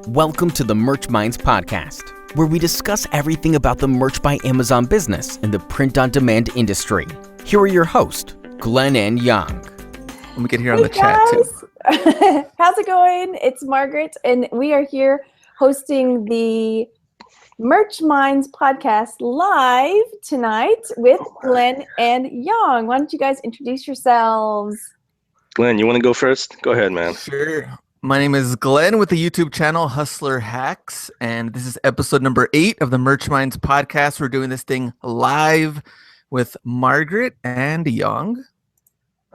Welcome to the Merch Minds podcast, where we discuss everything about the Merch by Amazon business and the print-on-demand industry. Here are your hosts, Glen and Yong. Let me get here on the chat too. How's it going? It's Margaret, and we are here hosting the Merch Minds podcast live tonight with Glen and Yong. Why don't you guys introduce yourselves? Glen, you want to go first? Go ahead, man. Sure. My name is Glen with the YouTube channel Hustler Hacks, and this is episode number 8 of the Merch Minds podcast. We're doing this thing live with Margaret and Yong.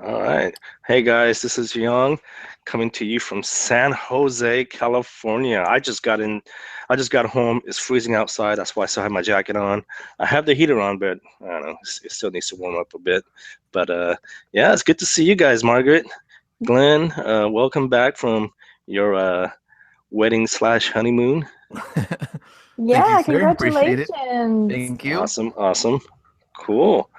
All right. Hey, guys, this is Yong coming to you from San Jose, California. I just got home. It's freezing outside. That's why I still have my jacket on. I have the heater on, but I don't know. It still needs to warm up a bit. But yeah, it's good to see you guys, Margaret. Glen, welcome back from your wedding/honeymoon. Yeah, Thank you, sir. Appreciate it. congratulations. Thank you. Awesome. Cool.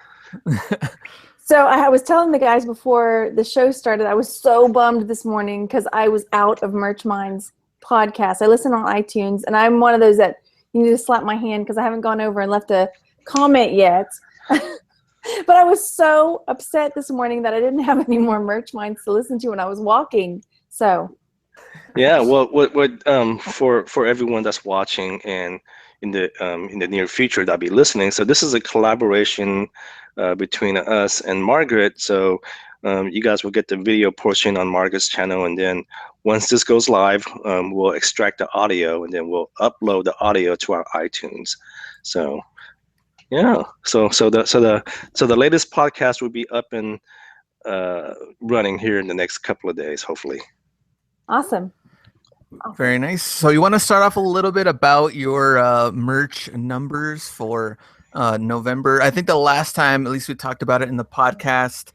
So I was telling the guys before the show started, I was so bummed this morning because I was out of Merch Minds podcast. I listen on iTunes, and I'm one of those that you need to slap my hand because I haven't gone over and left a comment yet. But I was so upset this morning that I didn't have any more Merch Minds to listen to when I was walking. So Yeah, well, for everyone that's watching and in the near future that'll be listening, so this is a collaboration between us and Margaret. So you guys will get the video portion on Margaret's channel, and then once this goes live, we'll extract the audio, and then we'll upload the audio to our iTunes. So yeah, so the latest podcast will be up and running here in the next couple of days, hopefully. awesome. Very nice. So you want to start off a little bit about your merch numbers for November. I think the last time, at least we talked about it in the podcast,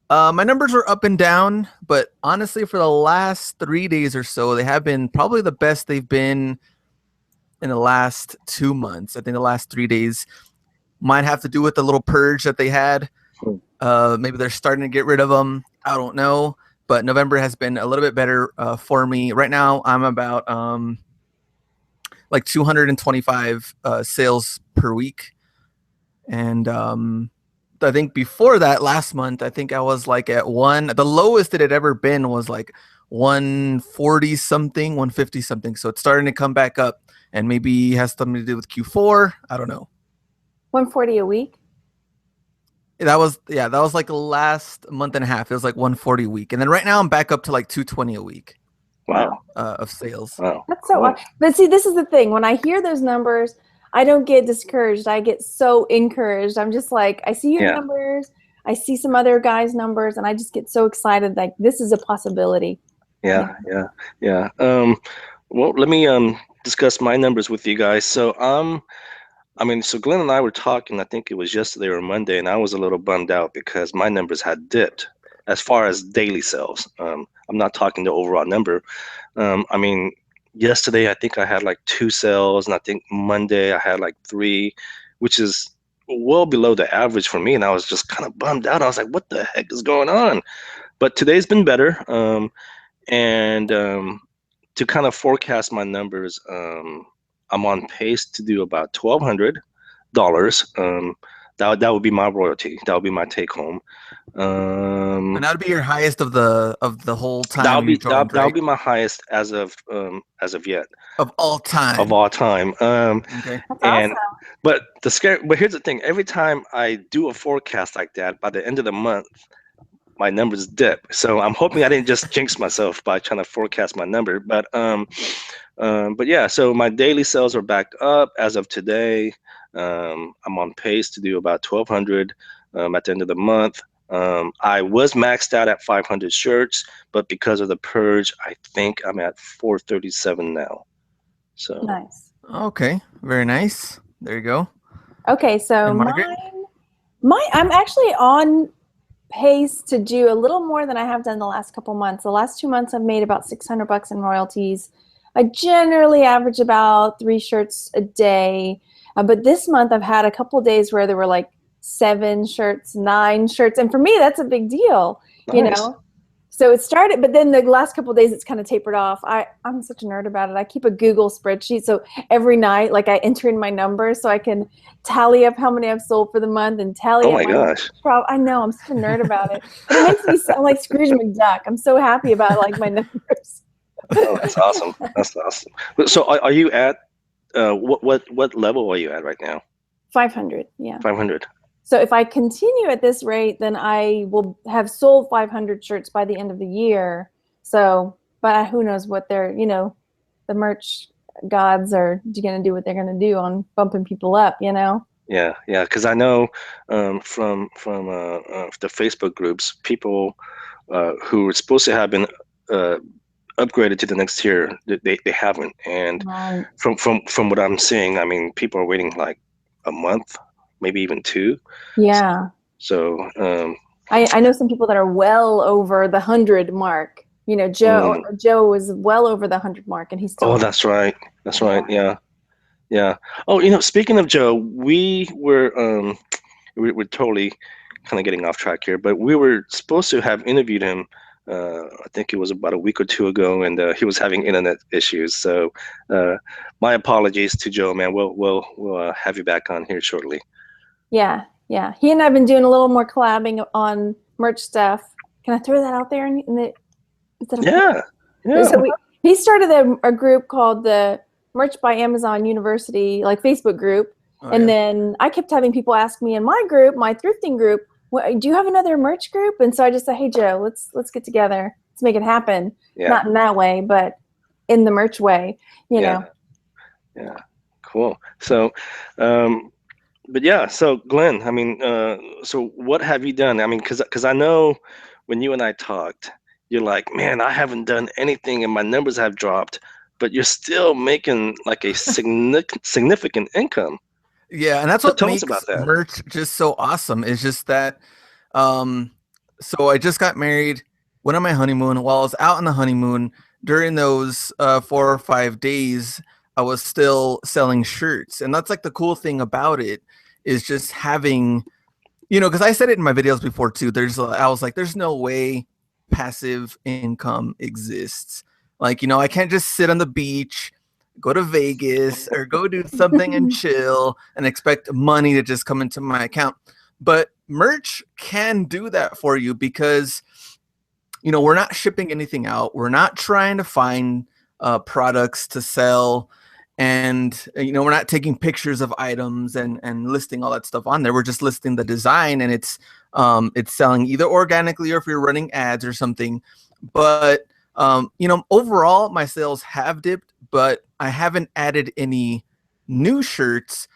my numbers are up and down, but honestly, for the last 3 days or so, they have been probably the best they've been in the last 2 months. I think the last 3 days might have to do with the little purge that they had. Maybe they're starting to get rid of them. I don't know. But November has been a little bit better for me. Right now, I'm about like 225 sales per week. And I think before that, last month, I think I was like at the lowest it had ever been was like 140 something, 150 something. So it's starting to come back up, and maybe it has something to do with Q4. I don't know. 140 a week? That was like the last month and a half. It was like 140 a week. And then right now I'm back up to like 220 a week. Wow. Of sales. Wow. That's so awesome. But see, this is the thing. When I hear those numbers, I don't get discouraged. I get so encouraged. I'm just like, I see your numbers. I see some other guys' numbers, and I just get so excited. Like, this is a possibility. Yeah. Well, let me discuss my numbers with you guys. So so Glenn and I were talking, I think it was yesterday or Monday, and I was a little bummed out because my numbers had dipped as far as daily sales. I'm not talking the overall number. Yesterday I think I had like 2 sales, and I think Monday I had like 3, which is well below the average for me, and I was just kind of bummed out. I was like, what the heck is going on? But today's been better, and to kind of forecast my numbers, I'm on pace to do about $1,200. That would be my royalty. That would be my take home. And that would be your highest of the whole time. That would be my highest as of yet. Of all time. Okay. That's awesome. But here's the thing. Every time I do a forecast like that, by the end of the month, my numbers dip. So I'm hoping I didn't just jinx myself by trying to forecast my number. But yeah, so my daily sales are back up as of today. I'm on pace to do about 1,200 at the end of the month. I was maxed out at 500 shirts, but because of the purge, I think I'm at 437 now. So Nice. Okay, very nice. There you go. Okay, so I'm actually on pace to do a little more than I have done the last couple months. The last 2 months I've made about $600 in royalties. I generally average about 3 shirts a day. But this month I've had a couple of days where there were like 7 shirts, 9 shirts. And for me, that's a big deal, nice. you know? So it started, but then the last couple of days it's kind of tapered off. I'm such a nerd about it. I keep a Google spreadsheet, so every night, like I enter in my numbers so I can tally up how many I've sold for the month and tally Oh up my gosh. I know, I'm such a nerd about it, but it makes me sound like Scrooge McDuck. I'm so happy about like my numbers. Oh, that's awesome. That's awesome. So are you at what level are you at right now? 500, yeah. 500. So if I continue at this rate, then I will have sold 500 shirts by the end of the year. So, but who knows what they're, the merch gods are going to do what they're going to do on bumping people up, Yeah, because I know from the Facebook groups, people who were supposed to have been upgraded to the next tier, they haven't. And Right. from what I'm seeing, I mean, people are waiting like a month, maybe even 2. Yeah. So I know some people that are well over the 100 mark. Joe was well over the 100 mark, and he's still. Oh, that's right. That's right. Yeah. Oh, speaking of Joe, we're totally kind of getting off track here, but we were supposed to have interviewed him. I think it was about a week or 2 ago, and he was having internet issues. So my apologies to Joe, man. We'll have you back on here shortly. Yeah. He and I have been doing a little more collabing on merch stuff. Can I throw that out there? Yeah. So he started a group called the Merch by Amazon University, like Facebook group. Then I kept having people ask me in my group, my thrifting group, do you have another merch group? And so I just said, hey, Joe, let's get together. Let's make it happen. Yeah. Not in that way, but in the merch way, know. Yeah. Cool. So, but yeah, so Glenn, I mean, so what have you done? I mean, because I know when you and I talked, you're like, man, I haven't done anything and my numbers have dropped, but you're still making like a significant income. Yeah, and that's what makes merch just so awesome. Is just that, so I just got married, went on my honeymoon. While I was out on the honeymoon, during those 4 or 5 days, I was still selling shirts. And that's like the cool thing about it, is just having, because I said it in my videos before too. I was like, there's no way passive income exists. Like, I can't just sit on the beach, go to Vegas, or go do something and chill and expect money to just come into my account. But merch can do that for you because, we're not shipping anything out. We're not trying to find products to sell. And, we're not taking pictures of items and listing all that stuff on there. We're just listing the design, and it's selling either organically or if you're running ads or something. But, overall, my sales have dipped, but I haven't added any new shirts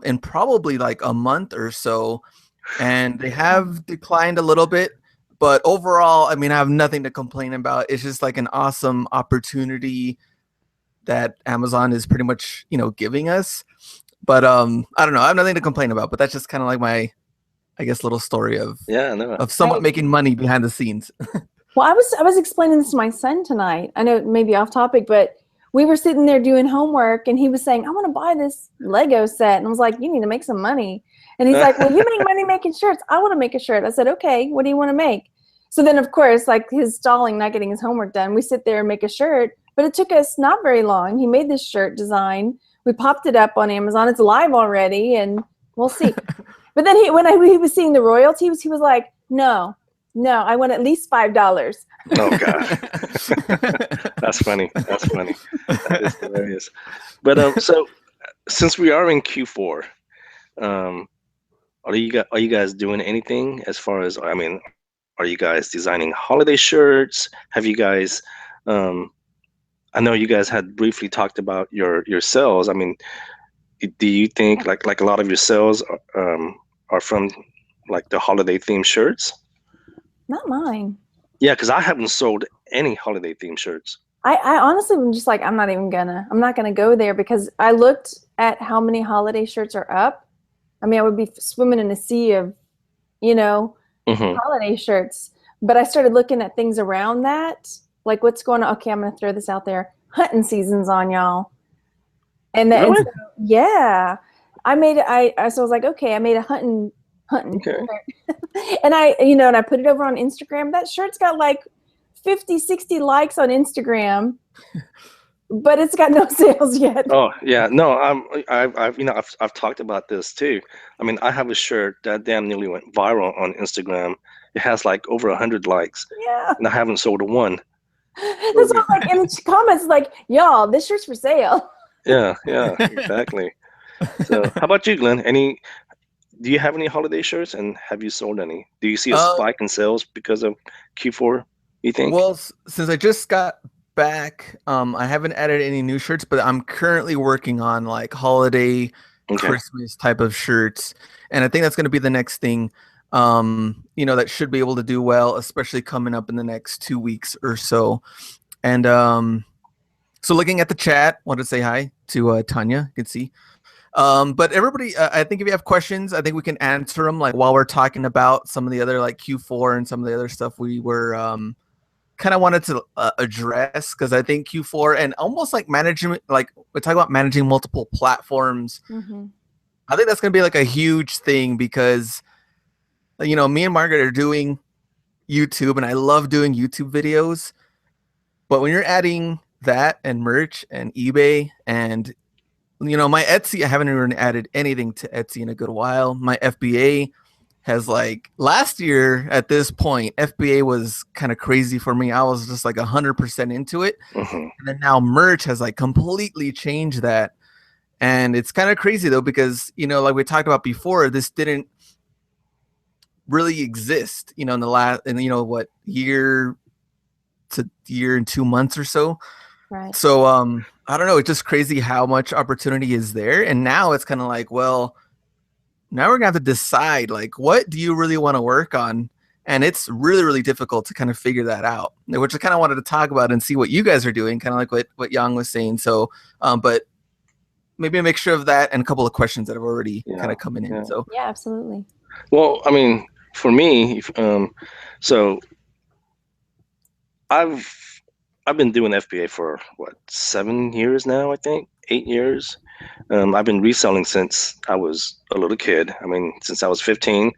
in probably like a month or so. And they have declined a little bit. But overall, I mean, I have nothing to complain about. It's just like an awesome opportunity that Amazon is pretty much, giving us. But I don't know. I have nothing to complain about. But that's just kind of like my, I guess, little story of somewhat making money behind the scenes. Well, I was explaining this to my son tonight. I know it may be off topic, but we were sitting there doing homework, and he was saying, I want to buy this Lego set. And I was like, you need to make some money. And he's like, well, you make money making shirts. I want to make a shirt. I said, okay, what do you want to make? So then, of course, like his stalling, not getting his homework done, we sit there and make a shirt. But it took us not very long. He made this shirt design. We popped it up on Amazon. It's live already, and we'll see. But then he was seeing the royalties, he was like, no, I want at least $5. Oh, gosh. That's funny. That is hilarious. But so since we are in Q4, are you guys doing anything as far as, I mean, are you guys designing holiday shirts? Have you guys, I know you guys had briefly talked about your sales. I mean, do you think like a lot of your sales are from like the holiday themed shirts? Not mine. Yeah, because I haven't sold any holiday themed shirts. I honestly am just like, I'm not gonna go there, because I looked at how many holiday shirts are up. I mean, I would be swimming in a sea of, holiday shirts. But I started looking at things around that, like what's going on. Okay, I'm gonna throw this out there. Hunting season's on, y'all. And then, really? And so, yeah, I was like, okay, I made a hunting. Okay. And I put it over on Instagram. That shirt's got like 50, 60 likes on Instagram, but it's got no sales yet. Oh yeah, no, I've talked about this too. I mean, I have a shirt that damn nearly went viral on Instagram. It has like over 100 likes, Yeah. and I haven't sold a one. That's what I'm like in the comments, like, y'all, this shirt's for sale. Yeah, exactly. So, how about you, Glenn? Do you have any holiday shirts, and have you sold any? Do you see a spike in sales because of Q4, you think? Well, since I just got back, I haven't added any new shirts, but I'm currently working on like holiday, Christmas type of shirts, and I think that's going to be the next thing. That should be able to do well, especially coming up in the next 2 weeks or so. And so looking at the chat, want to say hi to Tanya. You can see. But everybody, I think if you have questions, I think we can answer them like while we're talking about some of the other like Q4 and some of the other stuff we were kind of wanted to address, because I think Q4 and almost like management, like we talk about managing multiple platforms. Mm-hmm. I think that's going to be like a huge thing because, me and Margaret are doing YouTube and I love doing YouTube videos. But when you're adding that and merch and eBay and, my Etsy, I haven't even added anything to Etsy in a good while. My FBA has like last year at this point, FBA was kind of crazy for me. I was just like 100% into it. Mm-hmm. And then now merch has like completely changed that. And it's kind of crazy though, because, like we talked about before, this didn't really exist, in the last, and year to year and 2 months or so. Right. So, I don't know. It's just crazy how much opportunity is there. And now it's kind of like, well, now we're going to have to decide, like, what do you really want to work on? And it's really, really difficult to kind of figure that out, which I kind of wanted to talk about and see what you guys are doing, kind of like what Yong was saying. So, but maybe a mixture of that and a couple of questions that have already kind of coming in. Yeah. So, yeah, absolutely. Well, I mean, for me, so I've been doing FBA for 7 years now, I think 8 years. I've been reselling since I was a little kid. I mean, since I was 15.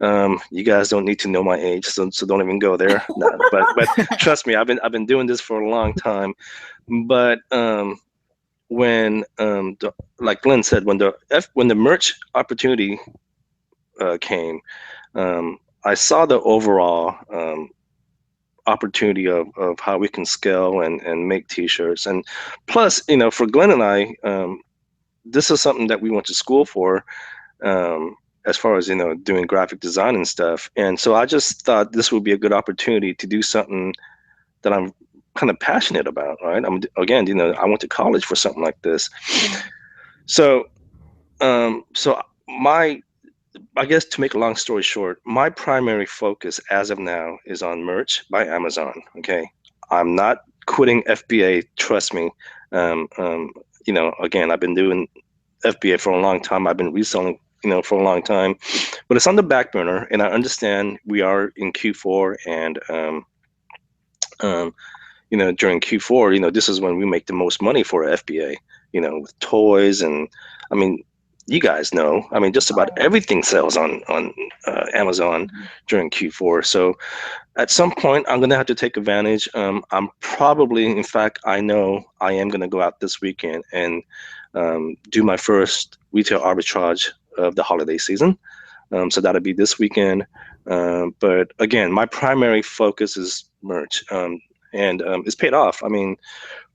You guys don't need to know my age, so don't even go there. No, but trust me, I've been doing this for a long time. But when like Glenn said, when the merch opportunity came, I saw the overall opportunity of how we can scale and make t-shirts. And plus, for Glenn and I, this is something that we went to school for, as far as doing graphic design and stuff. And so I just thought this would be a good opportunity to do something that I'm kind of passionate about, right? I went to college for something like this. So I guess, to make a long story short, my primary focus as of now is on merch by Amazon. Okay, I'm not quitting FBA. Trust me. Again, I've been doing FBA for a long time. I've been reselling, for a long time, but it's on the back burner. And I understand we are in Q4, and during Q4, this is when we make the most money for FBA. With toys and, I mean, you guys know, I mean, just about everything sells on Amazon during Q4. So at some point, I'm going to have to take advantage. I'm probably, in fact, I know I am going to go out this weekend and do my first retail arbitrage of the holiday season. So that'll be this weekend. But again, my primary focus is merch. And it's paid off. I mean,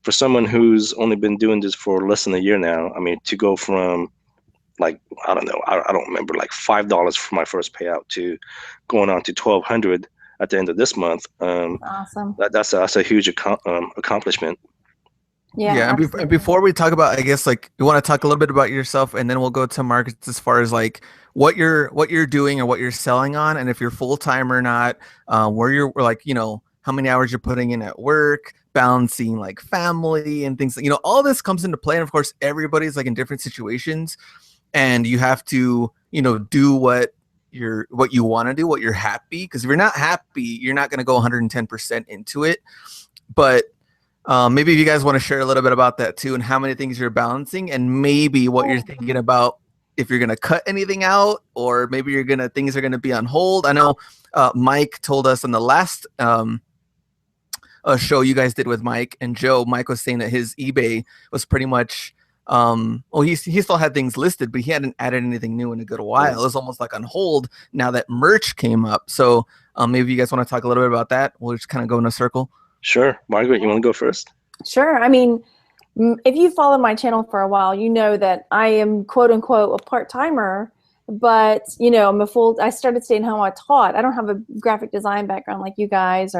for someone who's only been doing this for less than a year now, I mean, to go from, like, I don't know, I don't remember, like $5 for my first payout to going on to $1,200 at the end of this month. Awesome. That's a huge accomplishment. Yeah. And before we talk about, I guess, like, you want to talk a little bit about yourself, and then we'll go to markets as far as like what you're doing or what you're selling on, and if you're full time or not, where you're like, how many hours you're putting in at work, balancing like family and things. All this comes into play, and of course, everybody's like in different situations. And you have to, do what you want to do, what you're happy. Because if you're not happy, you're not going to go 110% into it. But maybe if you guys want to share a little bit about that too, and how many things you're balancing, and maybe what you're thinking about, if you're going to cut anything out, or maybe things are going to be on hold. I know Mike told us in the last show you guys did with Mike and Joe. Mike was saying that his eBay was pretty much, well, he still had things listed, but he hadn't added anything new in a good while. It was almost like on hold now that merch came up. So maybe you guys want to talk a little bit about that. We'll just kind of go in a circle. Sure. Margaret, you want to go first? Sure. I mean, if you follow my channel for a while, you know that I am quote unquote a part-timer, but you know, I started staying home. I taught. I don't have a graphic design background like you guys,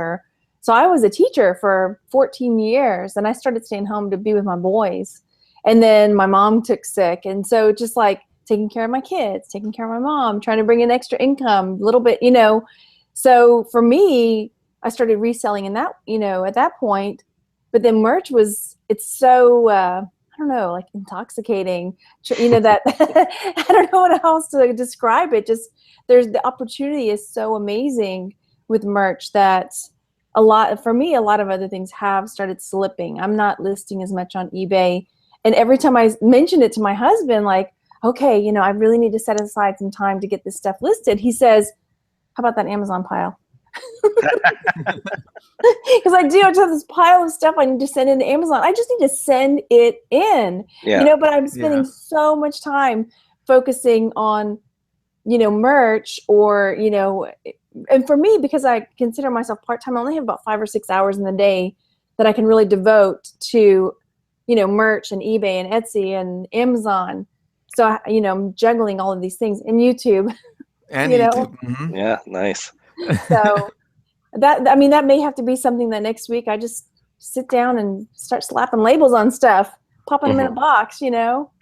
so I was a teacher for 14 years, and I started staying home to be with my boys. And then my mom took sick, and so just like taking care of my kids, taking care of my mom, trying to bring in extra income, a little bit, you know. So for me, I started reselling in that, you know, at that point. But then merch it's so, I don't know, like intoxicating, you know, that I don't know what else to describe it. Just the opportunity is so amazing with merch that a lot of other things have started slipping. I'm not listing as much on eBay. And every time I mention it to my husband, like, okay, you know, I really need to set aside some time to get this stuff listed. He says, how about that Amazon pile? Because I just have this pile of stuff I need to send into Amazon. I just need to send it in, you know, but I'm spending so much time focusing on, you know, merch or, you know, and for me, because I consider myself part-time, I only have about 5 or 6 hours in the day that I can really devote to, you know, merch and eBay and Etsy and Amazon. So, you know, I'm juggling all of these things and YouTube. And you YouTube. know? Mm-hmm. Yeah, nice. So that may have to be something that next week I just sit down and start slapping labels on stuff, popping them in a box, you know?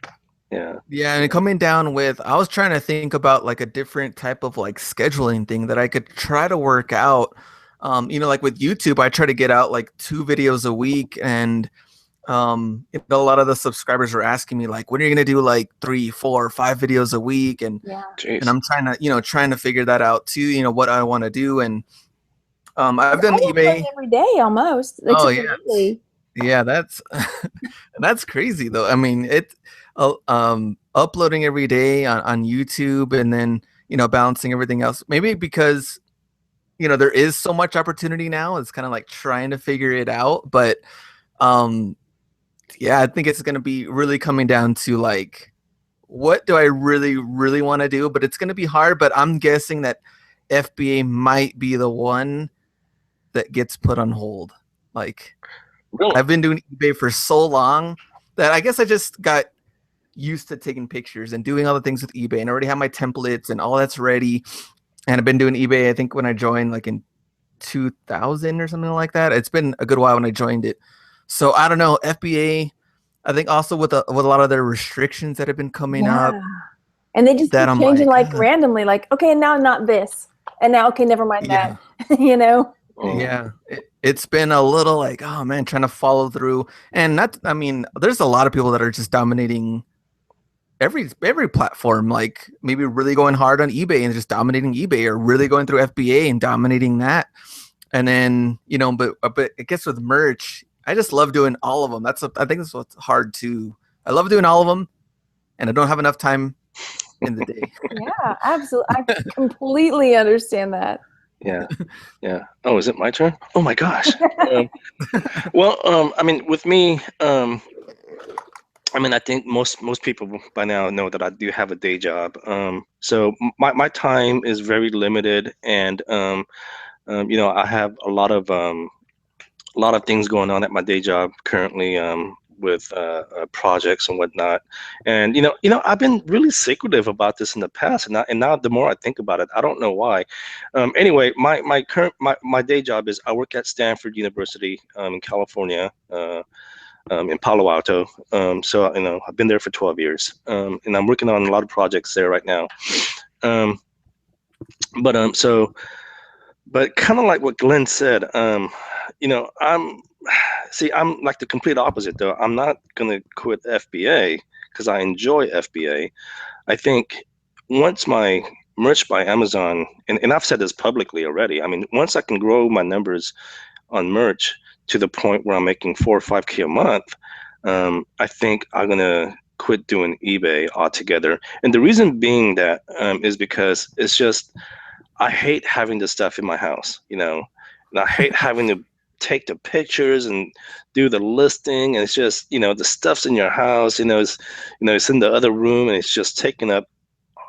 Yeah, and coming down with, I was trying to think about like a different type of like scheduling thing that I could try to work out. You know, like with YouTube, I try to get out like 2 videos a week, and you know, a lot of the subscribers are asking me like, when are you gonna do like 3, 4, 5 videos a week? And I'm trying to figure that out too. You know what I want to do, and I've done eBay every day almost. Oh yeah, that's crazy though. I mean, uploading every day on YouTube, and then, you know, balancing everything else. Maybe because, you know, there is so much opportunity now. It's kind of like trying to figure it out. But yeah, I think it's going to be really coming down to like, what do I really, really want to do? But it's going to be hard. But I'm guessing that FBA might be the one that gets put on hold. Like, really? I've been doing eBay for so long that I guess I just got used to taking pictures and doing all the things with eBay, and I already have my templates and all that's ready. And I've been doing eBay, I think when I joined like in 2000 or something like that. It's been a good while when I joined it. So I don't know, FBA, I think also with a lot of their restrictions that have been coming up. And they just keep changing like randomly, like, okay, now not this. And now, okay, never mind that, you know? Yeah, it's been a little like, oh man, trying to follow through. And I mean, there's a lot of people that are just dominating every platform, like maybe really going hard on eBay and just dominating eBay, or really going through FBA and dominating that. And then, you know, but I guess with merch, I just love doing all of them. I think that's what's hard too. I love doing all of them, and I don't have enough time in the day. Yeah, absolutely. I completely understand that. Yeah. Oh, is it my turn? Oh my gosh. Well, I mean, with me, I mean, I think most people by now know that I do have a day job. So my time is very limited, and you know, I have a lot of things going on at my day job currently, with projects and whatnot. And you know, I've been really secretive about this in the past, and now the more I think about it, I don't know why. Anyway, my current day job is I work at Stanford University in California, in Palo Alto. So you know, I've been there for 12 years, and I'm working on a lot of projects there right now. But kind of like what Glenn said, you know, I'm like the complete opposite though. I'm not gonna quit FBA because I enjoy FBA. I think once my merch by Amazon, and I've said this publicly already, I mean, once I can grow my numbers on merch to the point where I'm making 4 or 5K a month, I think I'm gonna quit doing eBay altogether. And the reason being that is because it's just, I hate having this stuff in my house, you know, and I hate having to take the pictures and do the listing, and it's just, the stuff's in your house, it's in the other room, and it's just taking up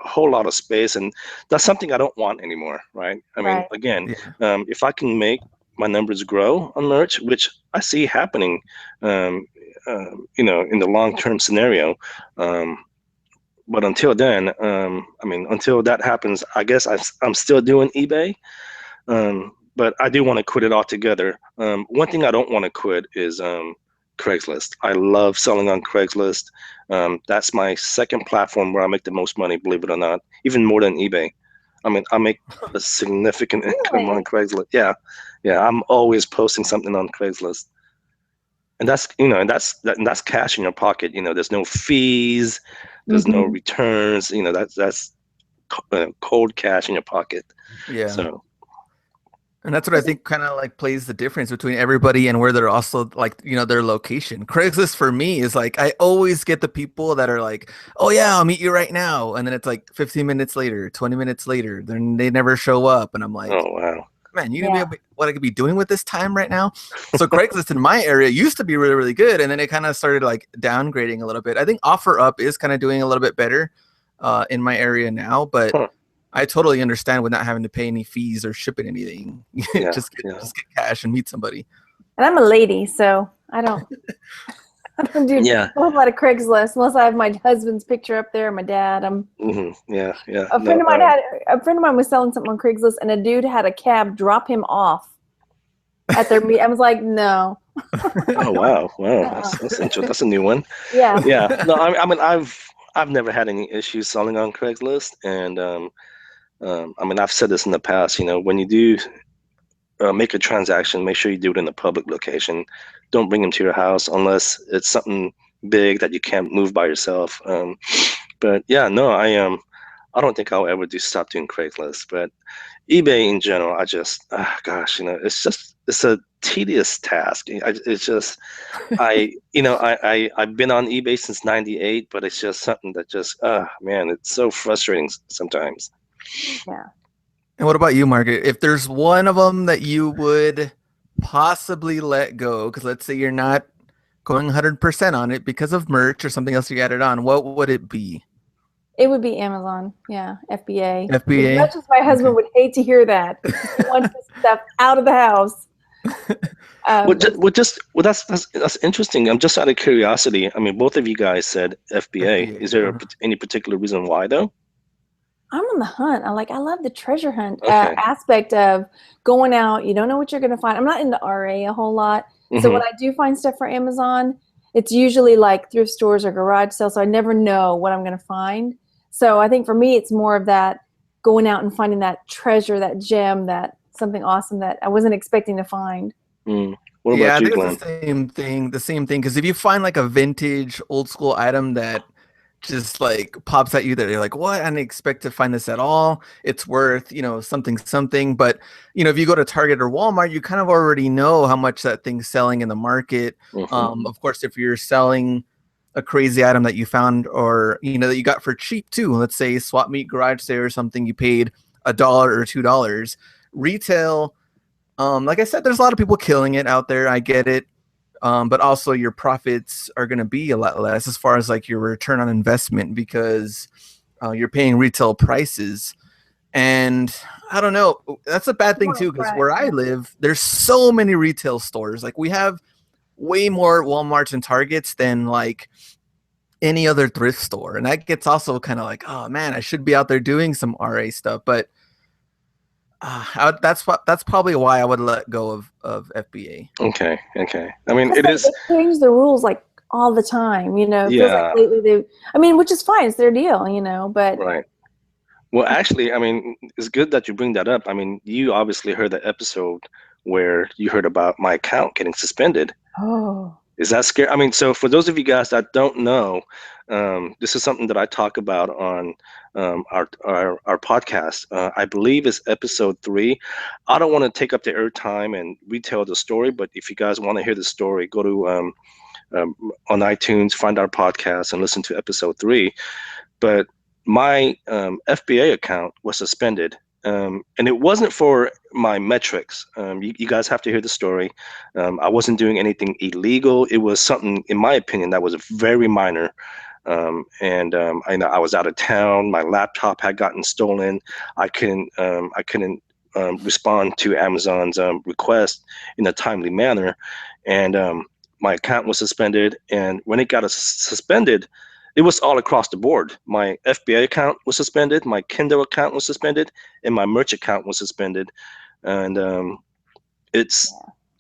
a whole lot of space, and that's something I don't want anymore, right? I mean, Right. again, Yeah. if I can make my numbers grow on merch, which I see happening, in the long-term scenario, but until then, until that happens, I guess I'm still doing eBay. But I do want to quit it altogether. One thing I don't want to quit is Craigslist. I love selling on Craigslist. That's my second platform where I make the most money, believe it or not, even more than eBay. I mean, I make a significant income on Really? Craigslist. Yeah, I'm always posting something on Craigslist, and that's cash in your pocket. There's no fees, there's no Mm-hmm. returns. That's cold cash in your pocket. Yeah. So. And that's what I think kind of like plays the difference between everybody and where they're also like, their location. Craigslist for me is like, I always get the people that are like, oh yeah, I'll meet you right now. And then it's like 15 minutes later, 20 minutes later, then they never show up. And I'm like, Oh wow. man, you Yeah. know what I could be doing with this time right now? So Craigslist in my area used to be really, really good. And then it kind of started like downgrading a little bit. I think OfferUp is kind of doing a little bit better in my area now, but Huh. I totally understand with not having to pay any fees or shipping anything. Yeah, just get cash and meet somebody. And I'm a lady, so I don't do Yeah. a whole lot of Craigslist unless I have my husband's picture up there, or my dad. Yeah. A friend of mine was selling something on Craigslist, and a dude had a cab drop him off at their meet. I was like, no. Oh wow. That's interesting. That's a new one. Yeah. Yeah. No, I mean, I've never had any issues selling on Craigslist, and I've said this in the past. When you do make a transaction, make sure you do it in a public location. Don't bring them to your house unless it's something big that you can't move by yourself. But yeah, no, I don't think I'll ever stop doing Craigslist. But eBay in general, I just, it's a tedious task. It's just, I've been on eBay since '98, but it's just something that just, man, it's so frustrating sometimes. Yeah. And what about you, Margaret? If there's one of them that you would possibly let go, because let's say you're not going 100% on it because of merch or something else you added on, what would it be? It would be Amazon. Yeah. FBA. FBA? As much as my husband would hate to hear that, he wants this stuff out of the house. That's interesting. I'm just out of curiosity. I mean, both of you guys said FBA. Is there any particular reason why, though? I'm on the hunt. I love the treasure hunt aspect of going out. You don't know what you're going to find. I'm not into RA a whole lot. Mm-hmm. So when I do find stuff for Amazon, it's usually like thrift stores or garage sales. So I never know what I'm going to find. So I think for me, it's more of that going out and finding that treasure, that gem, that something awesome that I wasn't expecting to find. What about you, Glenn? It's the same thing. Because if you find like a vintage old school item that just like pops at you that you're like, what? I didn't expect to find this at all. It's worth, something. But, if you go to Target or Walmart, you kind of already know how much that thing's selling in the market. Mm-hmm. Of course, if you're selling a crazy item that you found or, that you got for cheap too, let's say swap meet, garage sale or something, you paid $1 or $2. Retail, like I said, there's a lot of people killing it out there. I get it. But also your profits are going to be a lot less as far as like your return on investment because you're paying retail prices. And I don't know, that's a bad thing too, because where I live, there's so many retail stores. Like we have way more Walmarts and Targets than like any other thrift store. And that gets also kind of like, oh man, I should be out there doing some RA stuff. But that's probably why I would let go of FBA. Okay. I mean, it is. They change the rules like all the time, It feels like lately which is fine. It's their deal, but. Right. Well, actually, I mean, it's good that you bring that up. I mean, you obviously heard the episode where you heard about my account getting suspended. Oh. Is that scary? I mean, so for those of you guys that don't know, this is something that I talk about on our podcast. I believe it's episode 3. I don't want to take up the airtime and retell the story, but if you guys want to hear the story, go to on iTunes, find our podcast, and listen to episode 3. But my FBA account was suspended, and it wasn't for my metrics. You guys have to hear the story. I wasn't doing anything illegal. It was something, in my opinion, that was very minor. I was out of town. My laptop had gotten stolen. I couldn't respond to Amazon's request in a timely manner, and my account was suspended. And when it got suspended, it was all across the board. My FBA account was suspended, my Kindle account was suspended, and my merch account was suspended. And it's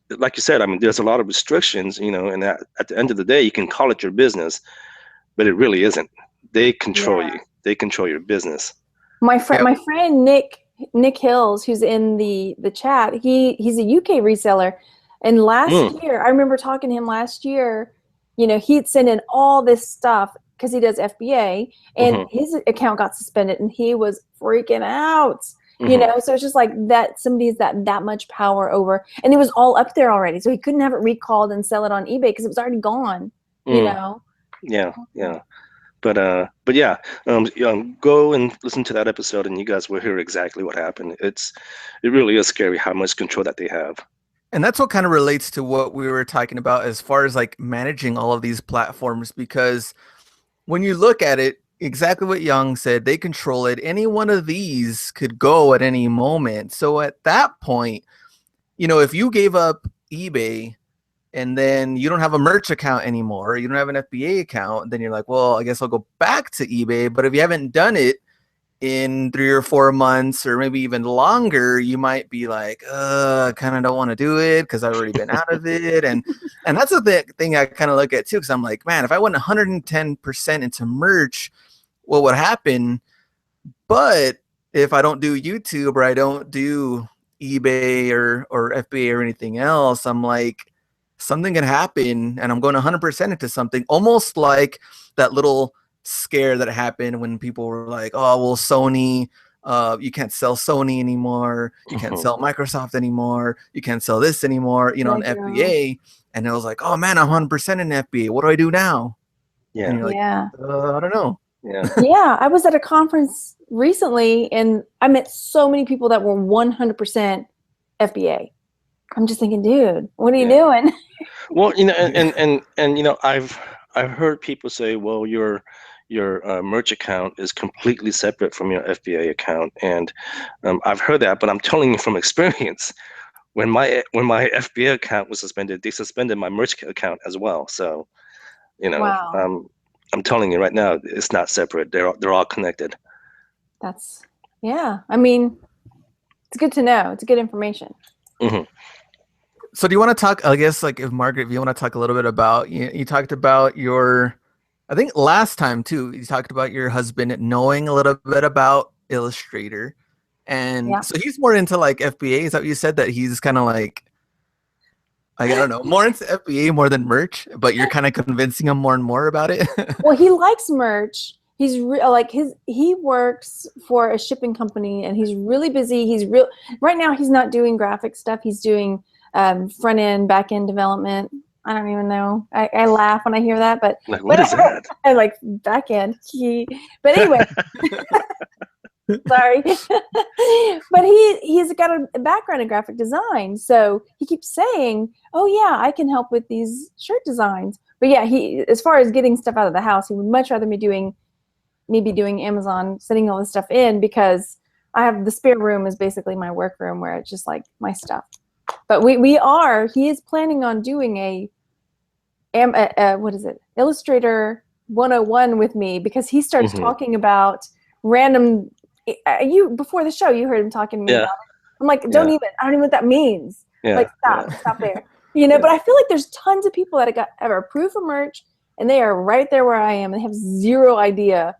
like you said. I mean, there's a lot of restrictions, and at the end of the day, you can call it your business, but it really isn't. They control you. They control your business. My friend Nick Hills, who's in the chat, he's a UK reseller, and last year, I remember talking to him last year. He'd sent in all this stuff because he does FBA, and his account got suspended, and he was freaking out. So it's just like that. Somebody's that much power over, and it was all up there already, so he couldn't have it recalled and sell it on eBay because it was already gone. Yeah. But yeah, go and listen to that episode, and you guys will hear exactly what happened. It really is scary how much control that they have. And that's what kind of relates to what we were talking about as far as like managing all of these platforms, because when you look at it, exactly what Yong said, they control it. Any one of these could go at any moment. So at that point, if you gave up eBay and then you don't have a merch account anymore, you don't have an FBA account, then you're like, well, I guess I'll go back to eBay. But if you haven't done it in 3 or 4 months or maybe even longer, you might be like, kind of don't want to do it because I've already been out of it. And that's the thing I kind of look at too, because I'm like, man, if I went 110% into merch, what would happen? But if I don't do YouTube or I don't do eBay or FBA or anything else, I'm like, something can happen and I'm going 100% into something, almost like that little scare that happened when people were like, oh, well, Sony, you can't sell Sony anymore, you can't sell Microsoft anymore, you can't sell this anymore, on FBA. And it was like, oh man, I'm 100% in FBA, what do I do now? Yeah. And you're like, I don't know. Yeah, I was at a conference recently and I met so many people that were 100% FBA. I'm just thinking, dude, what are you doing? Well, and I've heard people say, well, your merch account is completely separate from your FBA account, and I've heard that, but I'm telling you from experience, when my FBA account was suspended, they suspended my merch account as well. So, Wow. I'm telling you right now, it's not separate. They're all connected. I mean, it's good to know. It's good information. So do you want to talk, I guess, like if Margaret, if you want to talk a little bit about, you talked about I think last time too, you talked about your husband knowing a little bit about Illustrator. And so he's more into like FBA. Is that what you said, that he's kind of like, I don't know, more into FBA more than merch, but you're kind of convincing him more and more about it? Well, he likes merch. He's he works for a shipping company and he's really busy. Right now he's not doing graphic stuff. He's doing front end, back end development. I don't even know. I laugh when I hear that, but like, what is that? I like back end. But anyway, sorry. But he's got a background in graphic design, so he keeps saying, "Oh yeah, I can help with these shirt designs." But yeah, as far as getting stuff out of the house, he would much rather be doing Amazon, sending all this stuff in, because I have the spare room is basically my work room where it's just like my stuff. But he is planning on doing what is it? Illustrator 101 with me, because he starts talking about random, before the show, you heard him talking to me about it. I'm like, I don't even know what that means. Like, stop there. But I feel like there's tons of people that have approved for merch and they are right there where I am and they have zero idea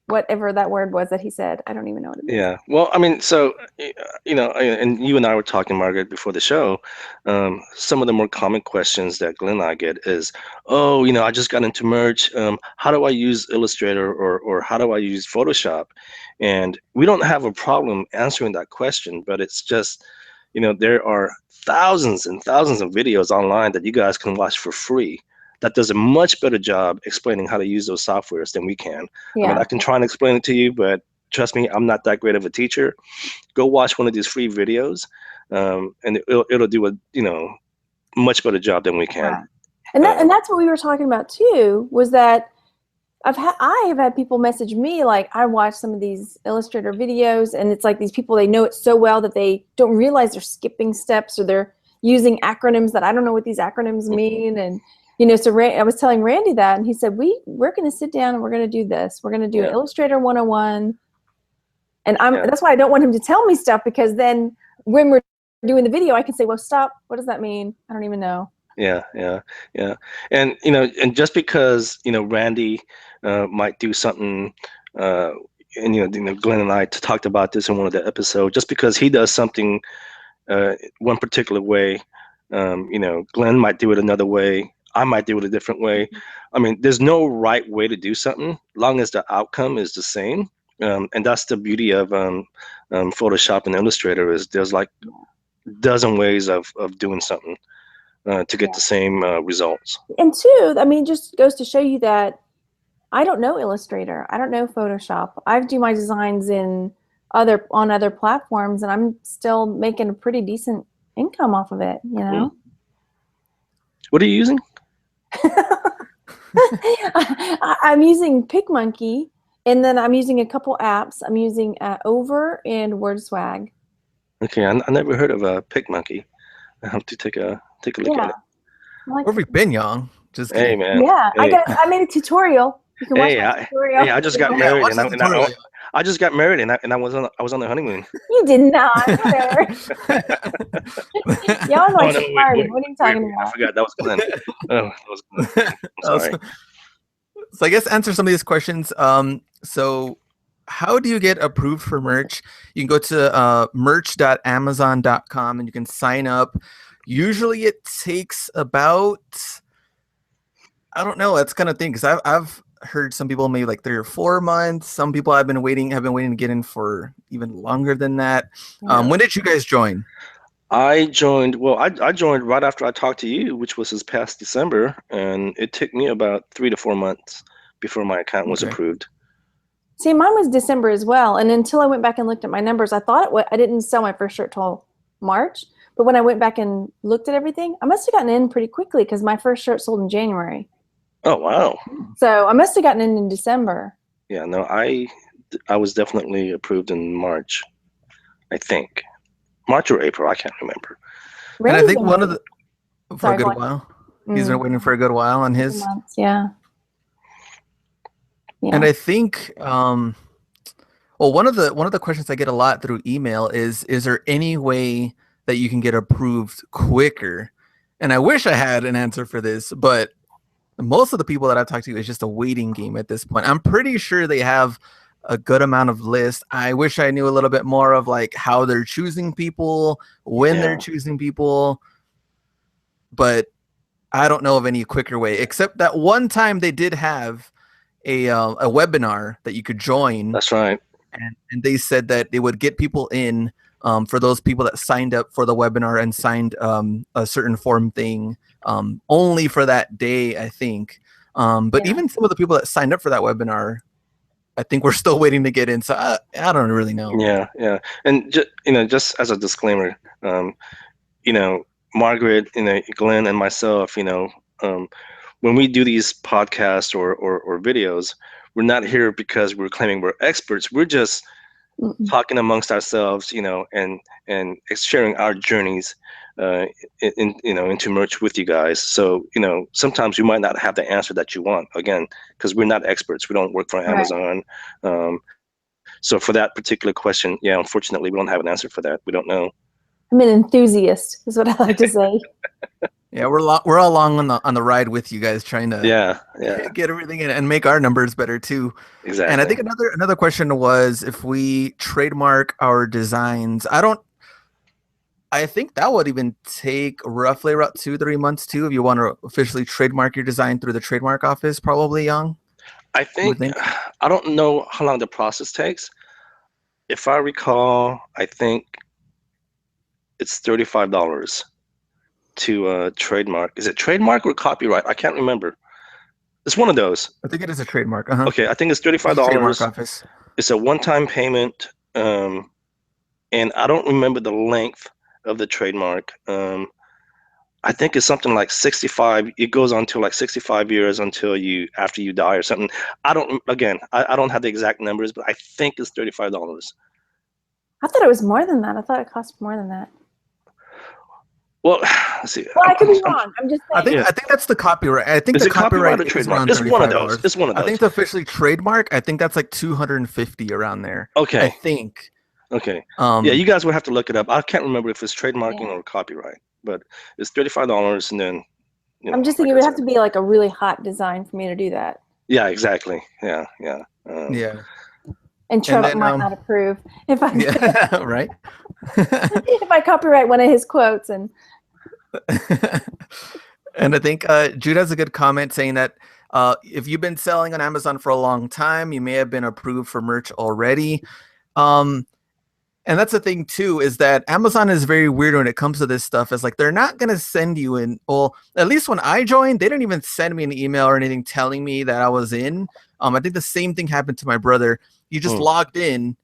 whatever that word was that he said. I don't even know what it means. Yeah. Well, I mean, so, and you and I were talking, Margaret, before the show. Some of the more common questions that Glen and I get is, oh, I just got into merch. How do I use Illustrator or how do I use Photoshop? And we don't have a problem answering that question, but it's just, there are thousands and thousands of videos online that you guys can watch for free that does a much better job explaining how to use those softwares than we can. Yeah. I mean, I can try and explain it to you, but trust me, I'm not that great of a teacher. Go watch one of these free videos, and it'll do a much better job than we can. Right. And that's what we were talking about too, was that I have had people message me, like, I watch some of these Illustrator videos, and it's like these people, they know it so well that they don't realize they're skipping steps, or they're using acronyms that I don't know what these acronyms mean. And so I was telling Randy that, and he said, we're going to sit down and we're going to do this. We're going to do an Illustrator 101. And that's why I don't want him to tell me stuff, because then when we're doing the video, I can say, well, stop. What does that mean? I don't even know. Yeah. And, and just because, Randy might do something, and, Glenn and I talked about this in one of the episodes, just because he does something one particular way, Glenn might do it another way. I might do it a different way. I mean, there's no right way to do something, long as the outcome is the same. And that's the beauty of Photoshop and Illustrator, is there's like a dozen ways of doing something to get the same results. And two, I mean, just goes to show you that I don't know Illustrator. I don't know Photoshop. I do my designs on other platforms, and I'm still making a pretty decent income off of it, What are you using? I'm using PicMonkey, and then I'm using a couple apps. I'm using Over and WordSwag. Okay, I never heard of PicMonkey. I have to take a look at it. Where have we been, Yong? Just hey, man. Yeah, hey. I made a tutorial. You can watch my tutorial. I just got married, I just got married, and I was on the honeymoon. You did not. Y'all like Safari. What are you talking about? I forgot that was Glen. Oh, that was Glen. I'm sorry. So I guess answer some of these questions. So how do you get approved for merch? You can go to merch.amazon.com and you can sign up. Usually it takes about, I don't know, that's kind of thing, because I've heard some people maybe like 3 or 4 months. Some people have been waiting to get in for even longer than that. When did you guys join? I joined right after I talked to you, which was this past December, and it took me about 3 to 4 months before my account was approved. See, mine was December as well, and until I went back and looked at my numbers, I thought I didn't sell my first shirt till March, but when I went back and looked at everything, I must have gotten in pretty quickly, because my first shirt sold in January. Oh, wow. So I must have gotten in December. Yeah, no, I was definitely approved in March, I think. March or April, I can't remember. And I think for a good while. He's been waiting for a good while on his. Months, yeah. And I think one of the questions I get a lot through email is there any way that you can get approved quicker? And I wish I had an answer for this, but most of the people that I've talked to, it's just a waiting game at this point. I'm pretty sure they have a good amount of lists. I wish I knew a little bit more of like how they're choosing people, when they're choosing people, but I don't know of any quicker way, except that one time they did have a webinar that you could join. That's right. And they said that they would get people in for those people that signed up for the webinar and signed a certain form thing only for that day, I think. But even some of the people that signed up for that webinar, I think we're still waiting to get in. So I don't really know. Yeah. And just as a disclaimer, Margaret, Glenn, and myself, when we do these podcasts or videos, we're not here because we're claiming we're experts. We're just talking amongst ourselves, and sharing our journeys into merch with you guys. So, sometimes you might not have the answer that you want, again, because we're not experts. We don't work for Amazon. So for that particular question, unfortunately, we don't have an answer for that. We don't know. I'm an enthusiast, is what I like to say. Yeah, we're all along on the ride with you guys, trying to get everything in and make our numbers better too. Exactly. And I think another question was if we trademark our designs. I think that would even take roughly about 2-3 months too, if you want to officially trademark your design through the trademark office, probably, Yong. I think I don't know how long the process takes. If I recall, I think it's $35 to trademark. Is it trademark or copyright? I can't remember. It's one of those. I think it is a trademark. Okay, I think it's $35. Trademark office. it's a one-time payment, and I don't remember the length of the trademark. I think it's something like 65. It goes on to like 65 years after you die or something. I don't have the exact numbers, but I think it's $35. I thought it was more than that. I thought it cost more than that. Well, let's see. Well, I could be wrong. I'm just saying. I think that's the copyright. I think Is the it copyright or is trademark? around It's one of $35. those. It's one of I those. think the officially trademark, I think that's like 250 around there. Okay. I think. Okay. Yeah, you guys would have to look it up. I can't remember if it's trademarking or copyright, but it's $35, and then. I'm just thinking it would have to be like a really hot design for me to do that. Yeah, exactly. Yeah. And Trump might not approve if I. Yeah, right. If I copyright one of his quotes and. And I think Jude has a good comment saying that if you've been selling on Amazon for a long time, you may have been approved for merch already. And that's the thing too, is that Amazon is very weird when it comes to this stuff. It's like they're not going to send you in. Well, at least when I joined, they didn't even send me an email or anything telling me that I was in. I think the same thing happened to my brother. He just logged in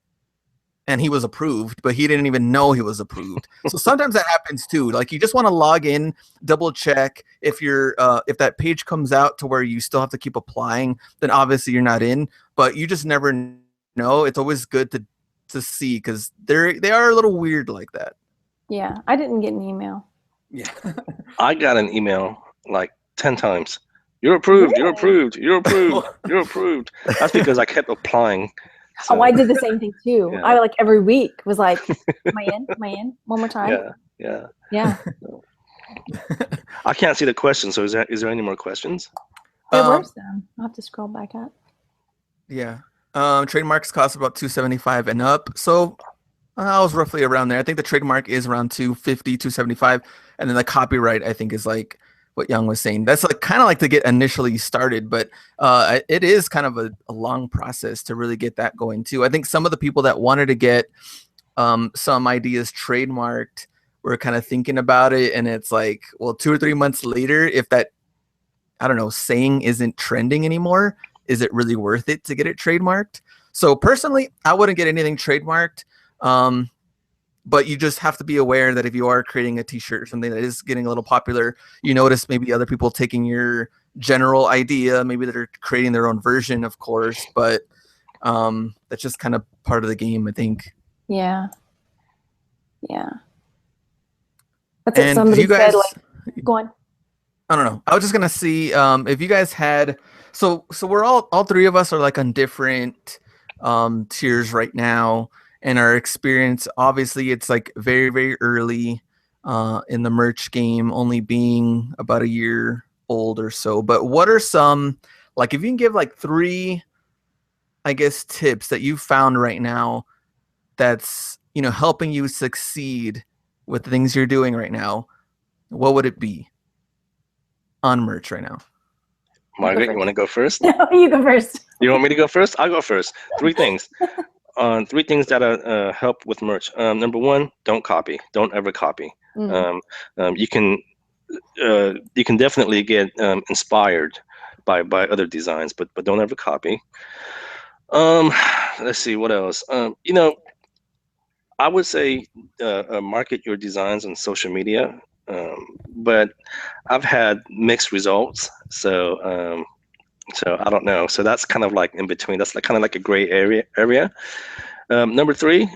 and he was approved, but he didn't even know he was approved. So sometimes that happens too. Like you just want to log in, double check if if that page comes out to where you still have to keep applying, then obviously you're not in, but you just never know. It's always good to see because they are a little weird like that. Yeah, I didn't get an email. Yeah. I got an email like 10 times. You're approved, Really? you're approved, you're approved, you're approved. That's because I kept applying. So, I did the same thing too. Yeah. I like every week was like, am I in? Am I in? One more time. Yeah. I can't see the question. So is there any more questions? There were some. I'll have to scroll back up. Yeah. Trademarks cost about $275 and up. So I was roughly around there. I think the trademark is around $250, $275. And then the copyright, I think, is like what Yong was saying. That's like kind of like to get initially started, but it is kind of a long process to really get that going too. I think some of the people that wanted to get some ideas trademarked were kind of thinking about it, and it's like, well, 2 or 3 months later, if that, I don't know, saying isn't trending anymore, is it really worth it to get it trademarked? So personally, I wouldn't get anything trademarked. But you just have to be aware that if you are creating a t-shirt or something that is getting a little popular, you notice maybe other people taking your general idea, maybe that are creating their own version, of course, but that's just kind of part of the game, I think. Yeah. That's what somebody said, like, go on. I don't know. I was just gonna see if you guys had so we're all three of us are like on different tiers right now. And our experience, obviously, it's like very, very early in the merch game, only being about a year old or so. But what are some, like, if you can give like 3, I guess, tips that you've found right now that's, helping you succeed with the things you're doing right now, what would it be on merch right now? Margaret, you want to go first? No, you go first. You want me to go first? I'll go first. 3 things. 3 things that help with merch. Number 1, don't copy. Don't ever copy. You can definitely get inspired by other designs, but don't ever copy. Let's see what else. I would say market your designs on social media, but I've had mixed results. So I don't know. So that's kind of like in between. That's like kind of like a gray area. Number 3,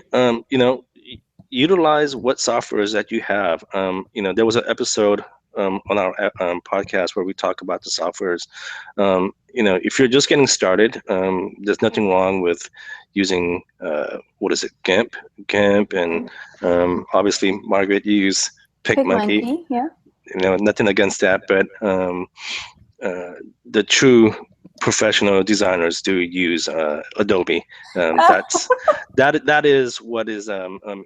utilize what softwares that you have. There was an episode on our podcast where we talk about the softwares. If you're just getting started, there's nothing wrong with using GIMP, and obviously Margaret, you use PicMonkey. Yeah. Nothing against that, but the true professional designers do use Adobe. That is what is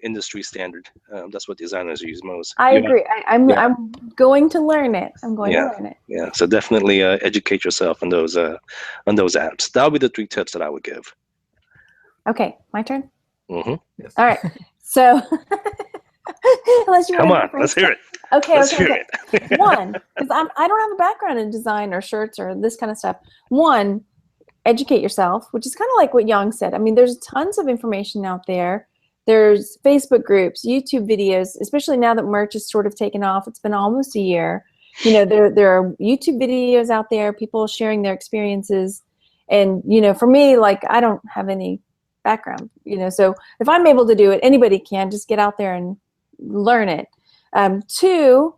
industry standard. That's what designers use most. I agree. I'm going to learn it. I'm going to learn it. Yeah. So definitely educate yourself on those apps. That would be the 3 tips that I would give. Okay, my turn. Mm-hmm. Yes. All right. So unless you come on, let's hear it. Okay. It. 1, because I don't have a background in design or shirts or this kind of stuff. 1, educate yourself, which is kind of like what Yong said. I mean, there's tons of information out there. There's Facebook groups, YouTube videos, especially now that merch is sort of taken off. It's been almost a year. You know, there are YouTube videos out there, people sharing their experiences. And, you know, for me, like, I don't have any background, you know, so if I'm able to do it, anybody can. Just get out there and learn it. 2,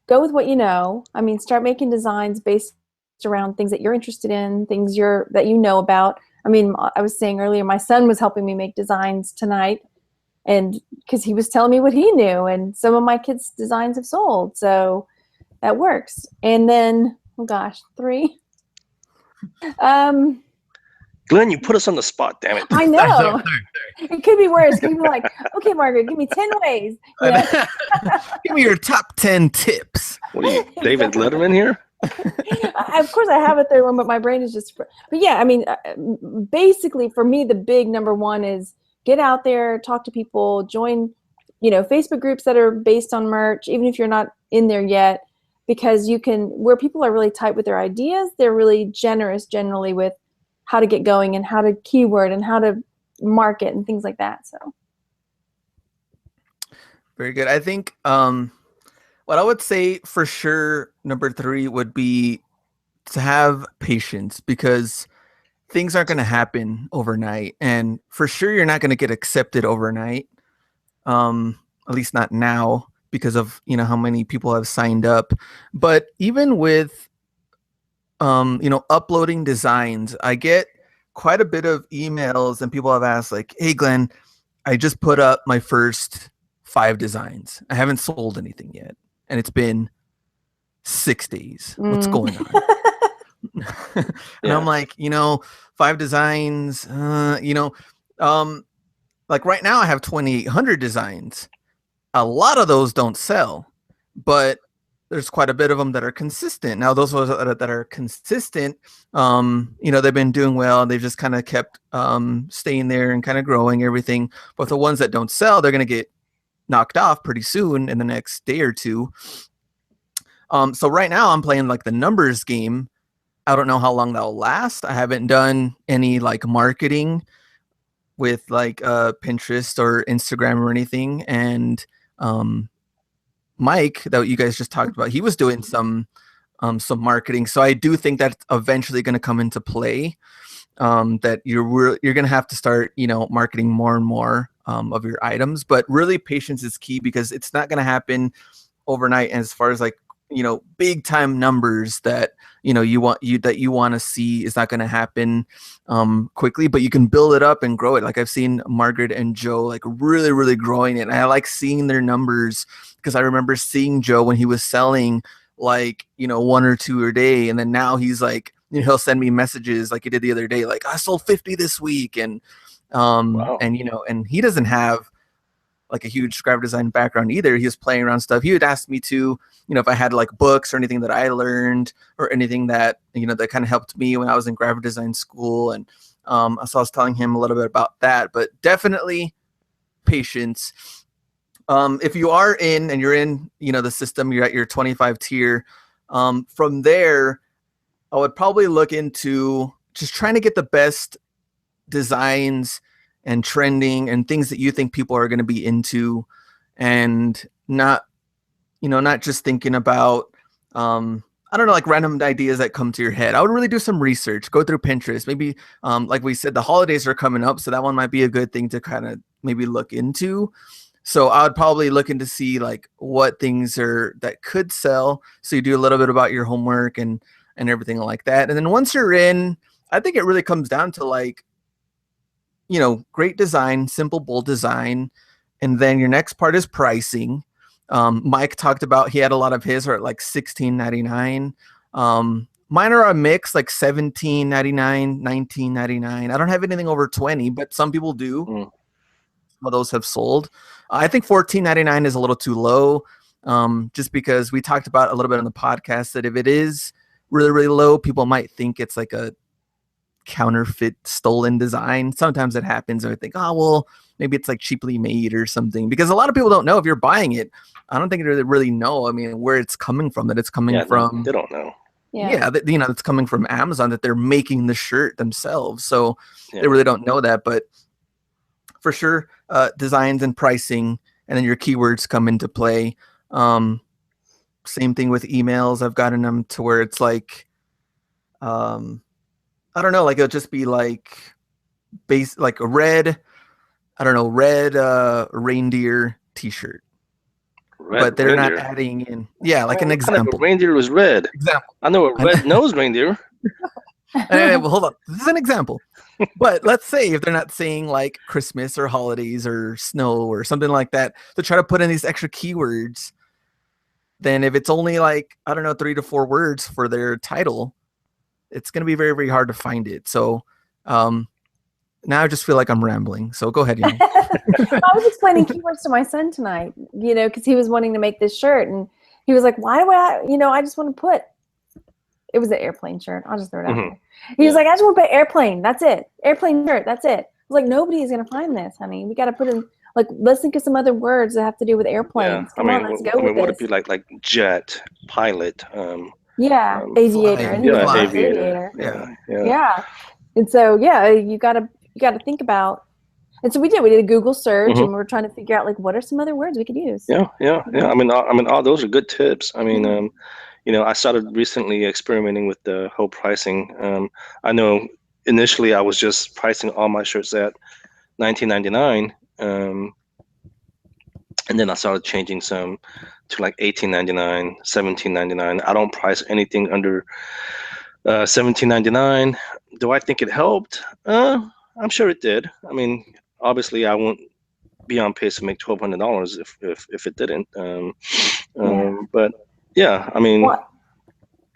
go with what you know. I mean, start making designs based around things that you're interested in, things that you know about. I mean, I was saying earlier, my son was helping me make designs tonight, and because he was telling me what he knew, and some of my kids' designs have sold, so that works. And then, oh gosh, 3. Glenn, you put us on the spot, damn it. I know. It could be worse. It could be like, okay, Margaret, give me 10 ways. You know? Give me your top 10 tips. What are you, David Letterman here? Of course, I have a third one, but my brain is just. But yeah, I mean, basically, for me, the big number one is get out there, talk to people, join, you know, Facebook groups that are based on merch, even if you're not in there yet, because you can. Where people are really tight with their ideas, they're really generous generally with how to get going and how to keyword and how to market and things like that. So very good. I think what I would say for sure, number 3 would be to have patience, because things aren't going to happen overnight, and for sure you're not going to get accepted overnight. At least not now, because of, you know, how many people have signed up. But even with you know, uploading designs, I get quite a bit of emails, and people have asked like, hey Glenn, I just put up my first 5 designs. I haven't sold anything yet, and it's been 6 days. What's going on? And I'm like, you know, 5 designs, you know, like right now I have 2,800 designs. A lot of those don't sell, but there's quite a bit of them that are consistent. Now, those that are consistent, you know, they've been doing well. They've just kind of kept staying there and kind of growing everything. But the ones that don't sell, they're going to get knocked off pretty soon in the next day or 2. So right now I'm playing like the numbers game. I don't know how long that'll last. I haven't done any like marketing with like Pinterest or Instagram or anything. And Mike, that you guys just talked about, he was doing some marketing. So I do think that's eventually going to come into play. That you're going to have to start, you know, marketing more and more of your items. But really, patience is key, because it's not going to happen overnight. As far as like, you know, big time numbers that, you know, you want to see is not going to happen quickly, but you can build it up and grow it. Like I've seen Margaret and Joe like really, really growing it. And I like seeing their numbers, because I remember seeing Joe when he was selling like, you know, 1 or 2 a day. And then now he's like, you know, he'll send me messages like he did the other day, like I sold 50 this week. And, Wow. and, you know, and he doesn't have like a huge graphic design background either. He was playing around stuff. He would ask me to, you know, if I had like books or anything that I learned or anything that, you know, that kind of helped me when I was in graphic design school. And so I was telling him a little bit about that, but definitely patience. If you are in and you're in, you know, the system, you're at your 25 tier. From there, I would probably look into just trying to get the best designs and trending and things that you think people are going to be into, and not, you know, not just thinking about, I don't know, like random ideas that come to your head. I would really do some research, go through Pinterest. Maybe, like we said, the holidays are coming up, so that one might be a good thing to kind of maybe look into. So I would probably look into see like what things are that could sell. So you do a little bit about your homework and everything like that. And then once you're in, I think it really comes down to like, you know, great design, simple, bold design. And then your next part is pricing. Mike talked about, he had a lot of his are at like $16.99. Mine are a mix, like $17.99, $19.99. I don't have anything over 20, but some people do. Some of those have sold. I think $14.99 is a little too low, just because we talked about a little bit on the podcast that if it is really, really low, people might think it's like a counterfeit stolen design. Sometimes it happens, and I think, oh well, maybe it's like cheaply made or something, because a lot of people don't know if you're buying it. I don't think they really know, I mean, where it's coming from, that it's coming from. They don't know. that, that's coming from Amazon, that they're making the shirt themselves. So Yeah. they really don't know that, but for sure, designs and pricing, and then your keywords come into play. Same thing with emails. I've gotten them to where it's like, I don't know, like it'll just be like like a red reindeer t-shirt. But they're reindeer. not adding in, like an What example. kind of a reindeer was red? Example. I know a red-nosed reindeer. Well, hold on. This is an example. But let's say if they're not saying like Christmas or holidays or snow or something like that, to try to put in these extra keywords, then if it's only like, I don't know, 3 to 4 words for their title, it's going to be very, very hard to find it. So now I just feel like I'm rambling. So go ahead, Yong. I was explaining keywords to my son tonight, because he was wanting to make this shirt, and he was like, why do I just want to put, it was an airplane shirt. I'll just throw it out there. He was like, I just want to put airplane. That's it. Airplane shirt. That's it. I was like, nobody is going to find this, honey. We got to put in, like, let's think of some other words that have to do with airplanes. Come on, let's go with would this. it be like jet, pilot? Aviator. Aviator. Yeah. And so, you got to think about. And so we did a Google search, and we were trying to figure out, like, what are some other words we could use? Yeah. I mean, all those are good tips. I mean, I started recently experimenting with the whole pricing. I know initially I was just pricing all my shirts at $19.99, and then I started changing some to like $18.99, $17.99. I don't price anything under $17.99. Do I think it helped? I'm sure it did. I mean, obviously, I won't be on pace to make $1,200 if it didn't. But yeah, I mean. Well,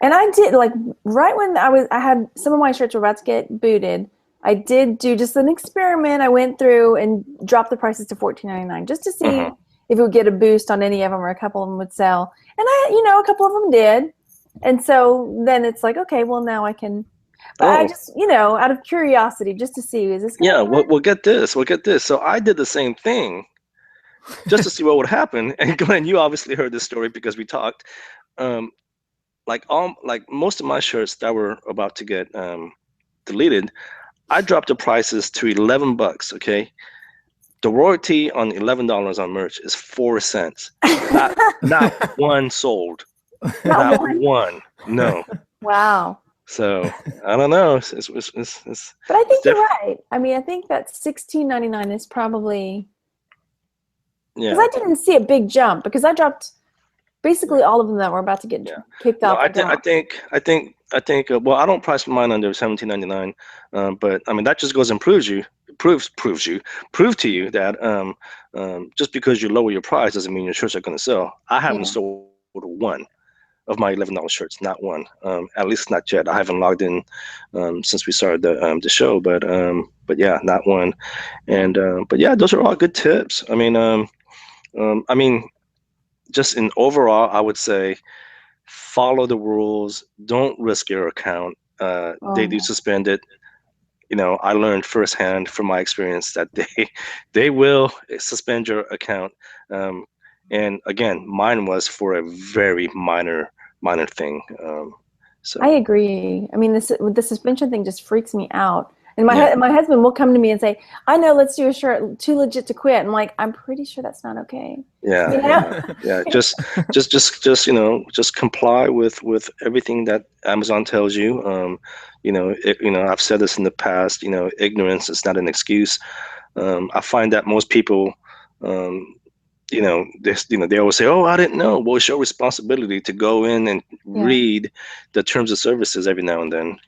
and I did, like, right when I had some of my shirts were about to get booted, I did do just an experiment. I went through and dropped the prices to $14.99 just to see if it would get a boost on any of them, or a couple of them would sell. And a couple of them did. And so then it's like, okay, well, now I can. But I just, out of curiosity, just to see, is this gonna work? We'll get this. So I did the same thing just to see what would happen. And Glenn, you obviously heard this story because we talked. Like most of my shirts that were about to get deleted, I dropped the prices to $11. Okay, the royalty on $11 on merch is 4 cents. Not one sold. Not one. No. Wow. So I don't know. It's but I think you're right. I mean, I think that $16.99 is probably, because I didn't see a big jump, because I dropped basically all of them that were about to get kicked off. I think. Well, I don't price mine under $17.99, but I mean that just goes and proves to you that just because you lower your price doesn't mean your shirts are going to sell. I haven't sold one of my $11 shirts, not one. At least not yet. I haven't logged in since we started the show, but yeah, not one. And but yeah, those are all good tips. I mean, just in overall, I would say follow the rules. Don't risk your account. They do suspend it. I learned firsthand from my experience that they will suspend your account. And again, mine was for a very minor thing. So I agree. I mean, the suspension thing just freaks me out. And my husband will come to me and say, I know, let's do a shirt, too legit to quit. I'm like, I'm pretty sure that's not okay. Yeah. Just comply with everything that Amazon tells you. I've said this in the past, ignorance is not an excuse. I find that most people, they always say, oh, I didn't know. Well, it's your responsibility to go in and read the terms of services every now and then.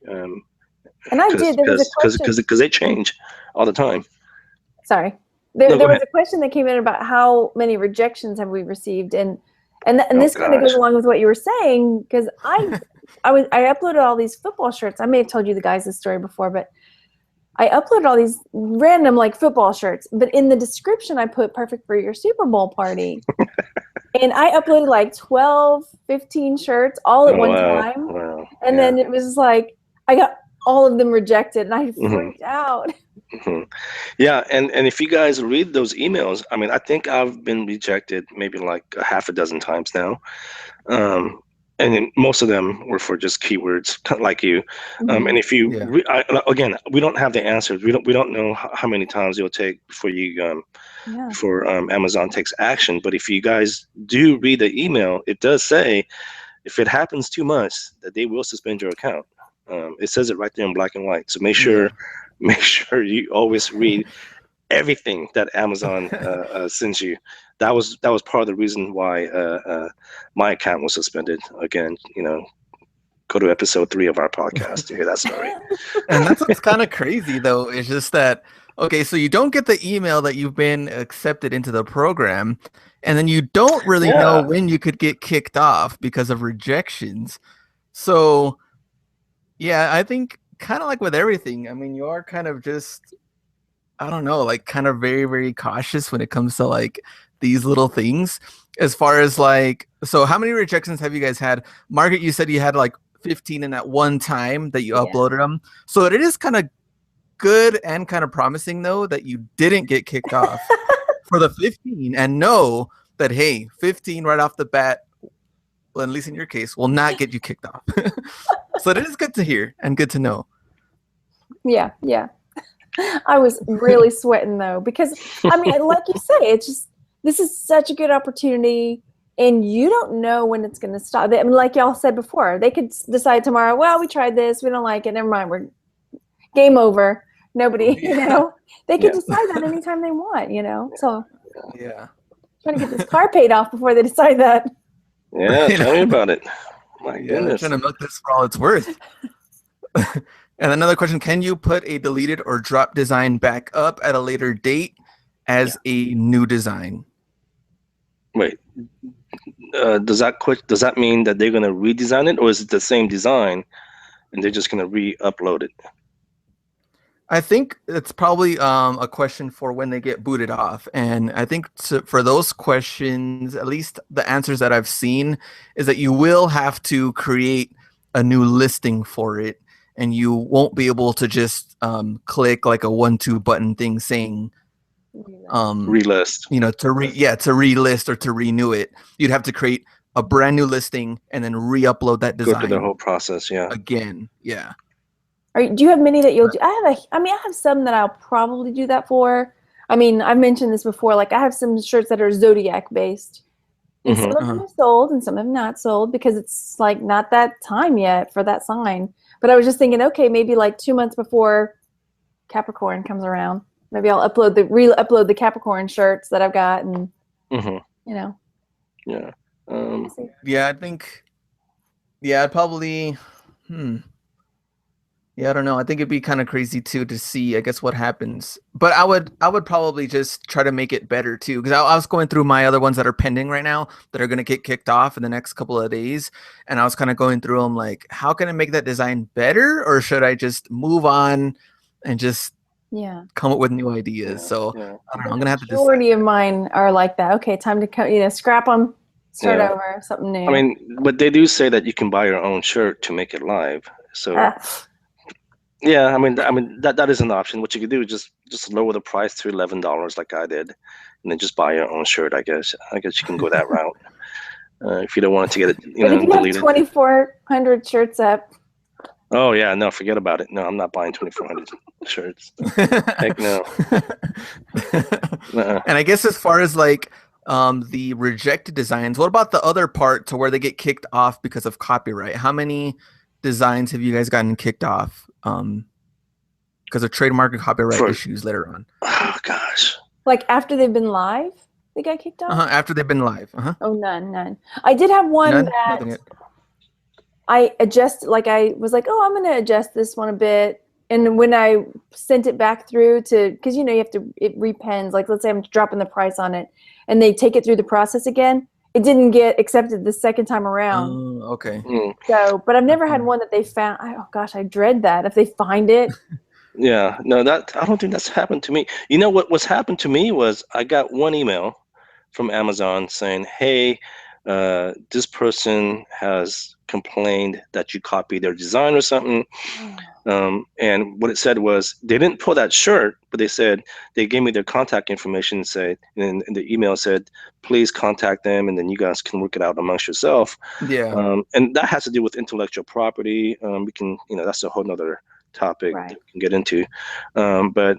And I did. There was a question because they change all the time. Sorry, there was a question that came in about how many rejections have we received, and this kind of goes along with what you were saying, because I uploaded all these football shirts. I may have told you the guys this story before, but I uploaded all these random like football shirts, but in the description I put perfect for your Super Bowl party. And I uploaded like 12, 15 shirts all at one time. Wow. And then it was like, I got all of them rejected, and I freaked out. Yeah. And if you guys read those emails, I mean, I think I've been rejected maybe like a half a dozen times now. and then most of them were for just keywords, kind of like you. And if you again, we don't have the answers. We don't know how many times it'll take before you before Amazon takes action. But if you guys do read the email, it does say if it happens too much that they will suspend your account. It says it right there in black and white. So make sure you always read everything that Amazon sends you. That was part of the reason why my account was suspended. Again, go to episode 3 of our podcast to hear that story. And that's what's kind of crazy, though. It's just that, okay, so you don't get the email that you've been accepted into the program, and then you don't really know when you could get kicked off because of rejections. So, yeah, I think kind of like with everything, I mean, you are kind of just, I don't know, like kind of very, very cautious when it comes to like these little things. As far as like, so how many rejections have you guys had? Margaret, you said you had like 15 in that one time that you uploaded them. So it is kind of good and kind of promising, though, that you didn't get kicked off for the 15, and know that, hey, 15 right off the bat, well, at least in your case, will not get you kicked off. So it is good to hear and good to know. Yeah. I was really sweating, though, because, I mean, like you say, it's just, this is such a good opportunity, and you don't know when it's going to stop. I mean, like y'all said before, they could decide tomorrow, well, we tried this, we don't like it, never mind, we're game over. Nobody, they could decide that anytime they want, So, trying to get this car paid off before they decide that. Yeah, tell me about it. My goodness. Trying to milk this for all it's worth. And another question, can you put a deleted or drop design back up at a later date as a new design? Wait, does that mean that they're going to redesign it, or is it the same design and they're just going to re-upload it? I think it's probably a question for when they get booted off. And I think for those questions, at least the answers that I've seen, is that you will have to create a new listing for it. And you won't be able to just click like a 1-2 button thing saying relist. To relist or to renew it. You'd have to create a brand new listing and then re-upload that design. Go through the whole process, again, yeah. Do you have many that you'll do? I have some that I'll probably do that for. I mean, I've mentioned this before. Like, I have some shirts that are Zodiac based. And some of them are sold and some of them not sold because it's like not that time yet for that sign. But I was just thinking, okay, maybe like 2 months before Capricorn comes around, maybe I'll re-upload the Capricorn shirts that I've got, and Yeah. I think. Yeah, I'd probably. Yeah, I don't know. I think it'd be kind of crazy too to see, I guess, what happens. But I would probably just try to make it better too, because I was going through my other ones that are pending right now that are going to get kicked off in the next couple of days, and I was kind of going through them like, how can I make that design better, or should I just move on and just come up with new ideas? So I don't know. I'm gonna have to decide. Majority of mine are like that. Okay, time to scrap them, start over, something new. I mean, but they do say that you can buy your own shirt to make it live. So. Yeah, I mean that is an option. What you could do is just lower the price to $11 like I did, and then just buy your own shirt. I guess you can go that route if you don't want it to get it deleted. 2,400 shirts up. Oh yeah, no, forget about it. No, I'm not buying 2,400 shirts. Heck no. And I guess as far as like the rejected designs, what about the other part to where they get kicked off because of copyright? How many designs have you guys gotten kicked off because of trademark and copyright issues later on? Oh gosh. Like after they've been live, they got kicked off? After they've been live. Oh, none. I did have one that I I was like, oh, I'm going to adjust this one a bit. And when I sent it back through because you have to, it repens, like let's say I'm dropping the price on it and they take it through the process again. It didn't get accepted the second time around. Okay. So, but I've never had one that they found. Oh gosh, I dread that if they find it. Yeah, no, I don't think that's happened to me. You know what's happened to me was I got one email from Amazon saying, "Hey, this person has complained that you copied their design or something. And what it said was they didn't pull that shirt, but they said they gave me their contact information and the email said, please contact them, and then you guys can work it out amongst yourself. Yeah. And that has to do with intellectual property. We can, that's a whole nother topic that we can get into. But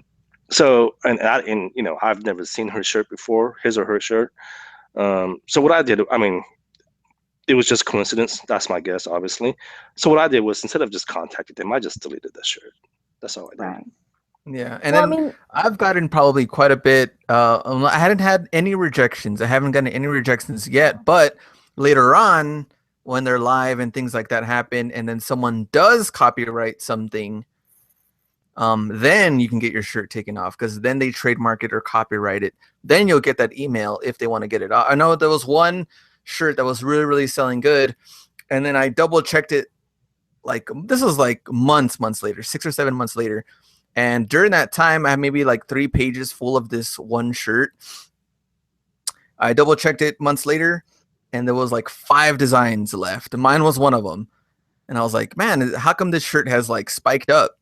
so, I've never seen her shirt before, his or her shirt. So what I did, it was just coincidence. That's my guess, obviously. So what I did was, instead of just contacting them, I just deleted that shirt. That's all I did. Right. Yeah, and I've gotten probably quite a bit. I hadn't had any rejections. I haven't gotten any rejections yet. But later on, when they're live and things like that happen, and then someone does copyright something, then you can get your shirt taken off, because then they trademark it or copyright it. Then you'll get that email if they want to get it off. I know there was one shirt that was really, really selling good, and then I double checked it, like this was like months later, 6 or 7 months later, and during that time I had maybe like 3 pages full of this one shirt. I double checked it months later, and there was like 5 designs left, and mine was one of them. And I was like, man, how come this shirt has like spiked up?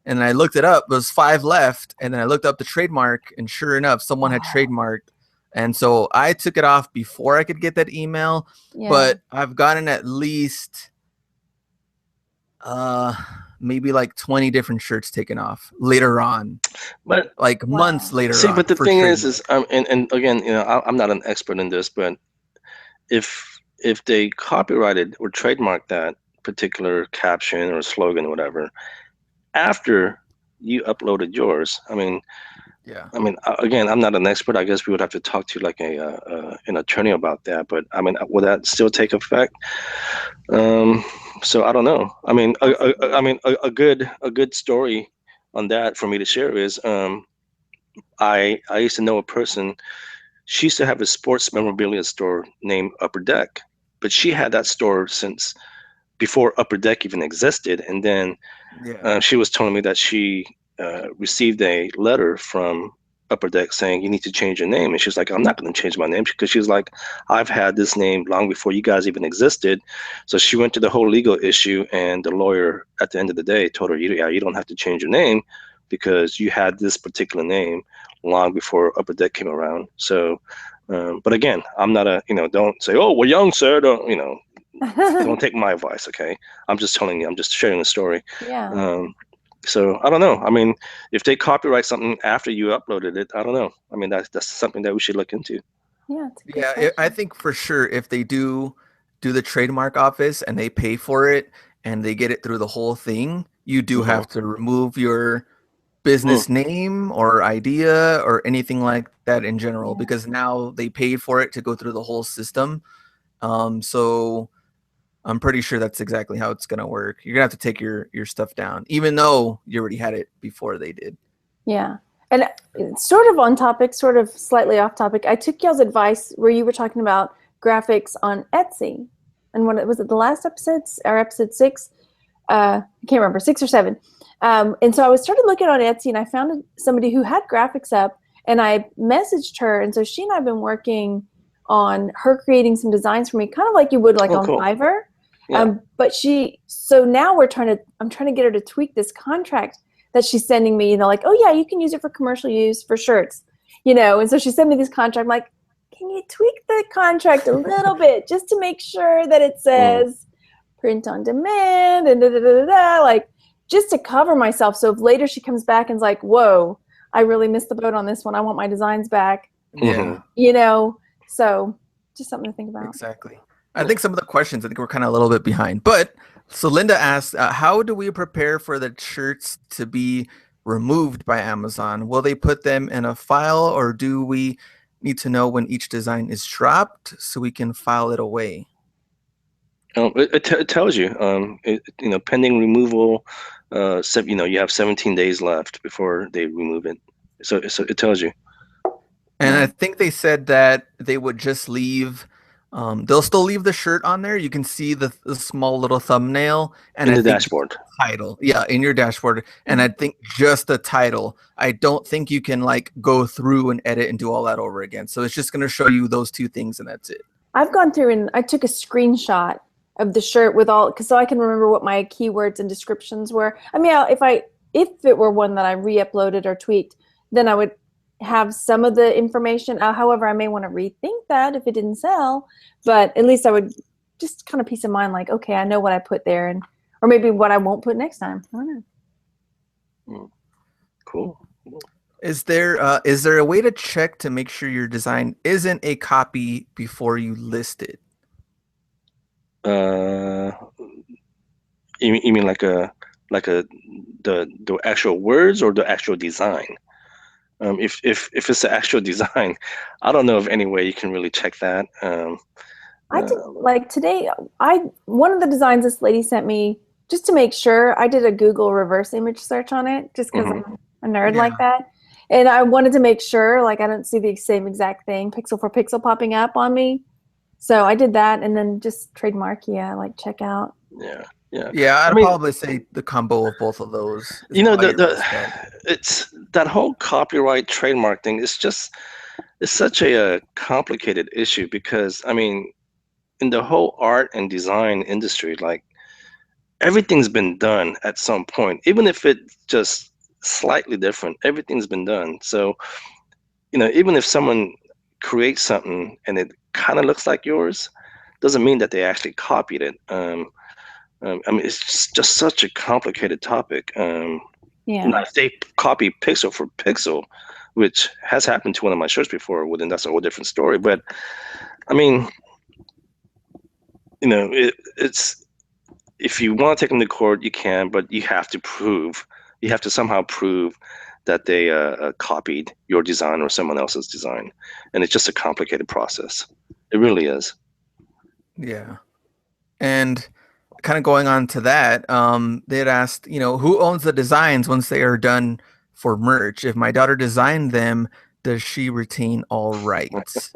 And I looked it up, there was 5 left, and then I looked up the trademark, and sure enough, someone had trademarked. And so I took it off before I could get that email. Yeah. But I've gotten at least maybe like 20 different shirts taken off later on. But like months later on. See, but the thing is and again, I'm not an expert in this, but if they copyrighted or trademarked that particular caption or slogan or whatever, after you uploaded yours, again, I'm not an expert. I guess we would have to talk to like an attorney about that. But will that still take effect? So I don't know. A good story on that for me to share is I used to know a person. She used to have a sports memorabilia store named Upper Deck, but she had that store since before Upper Deck even existed. And then she was telling me that she received a letter from Upper Deck saying you need to change your name, and she's like, I'm not going to change my name, because she's like, I've had this name long before you guys even existed. So she went to the whole legal issue, and the lawyer at the end of the day told her, you don't have to change your name because you had this particular name long before Upper Deck came around. So but again, I'm not don't say, oh well, Yong sir, don't don't take my advice, okay? I'm just telling you, I'm just sharing the story. So I don't know. If they copyright something after you uploaded it, I don't know. That's something that we should look into. Yeah, I think for sure if they do the trademark office and they pay for it and they get it through the whole thing, you do have to remove your business name or idea or anything like that in general, because now they paid for it to go through the whole system. So I'm pretty sure that's exactly how it's going to work. You're going to have to take your stuff down, even though you already had it before they did. Yeah. And sort of on topic, sort of slightly off topic, I took y'all's advice where you were talking about graphics on Etsy. And what was it, the last episodes, or episode 6? I can't remember, 6 or 7. And so I started looking on Etsy, and I found somebody who had graphics up, and I messaged her. And so she and I have been working on her creating some designs for me, kind of like you would on cool. Fiverr. Yeah. But so now I'm trying to get her to tweak this contract that she's sending me, like, oh yeah, you can use it for commercial use for shirts, and so she sent me this contract. I'm like, can you tweak the contract a little bit just to make sure that it says print on demand and like just to cover myself. So if later she comes back and is like, whoa, I really missed the boat on this one, I want my designs back. Yeah. So just something to think about. Exactly. I think some of the questions, I think we're kind of a little bit behind. But so Linda asked, how do we prepare for the shirts to be removed by Amazon? Will they put them in a file, or do we need to know when each design is dropped so we can file it away? It tells you, pending removal. You have 17 days left before they remove it. So it tells you. And I think they said that they would just leave. They'll still leave the shirt on there. You can see the small little thumbnail and in the dashboard title. Yeah, in your dashboard. And I think just the title. I don't think you can go through and edit and do all that over again. So it's just going to show you those 2 things, and that's it. I've gone through and I took a screenshot of the shirt with all, so I can remember what my keywords and descriptions were. I mean, if it were one that I re-uploaded or tweaked, then I would have some of the information. However, I may want to rethink that if it didn't sell, but at least I would just kind of peace of mind, like, okay, I know what I put there, and or maybe what I won't put next time. I don't know. Cool. Is there a way to check to make sure your design isn't a copy before you list it? You mean like the actual words or the actual design? If it's the actual design, I don't know of any way you can really check that. I did, like today, one of the designs this lady sent me, just to make sure, I did a Google reverse image search on it, just because I'm a nerd like that. And I wanted to make sure, like, I don't see the same exact thing, pixel for pixel, popping up on me. So I did that, and then just trademark, like check out. Yeah, I'd probably say the combo of both of those. You know, it's that whole copyright trademark thing. It's such a complicated issue because, I mean, in the whole art and design industry, like, everything's been done at some point, even if it's just slightly different. Everything's been done. So, you know, even if someone creates something and it kind of looks like yours, doesn't mean that they actually copied it. I mean, it's just such a complicated topic. Now, if they copy pixel for pixel, which has happened to one of my shirts before, well, then that's a whole different story. But I mean, you know, it's if you want to take them to court, you can, but you have to somehow prove that they copied your design or someone else's design, and it's just a complicated process. It really is. Yeah, and kind of going on to that, they had asked, who owns the designs once they are done for merch? If my daughter designed them, does she retain all rights?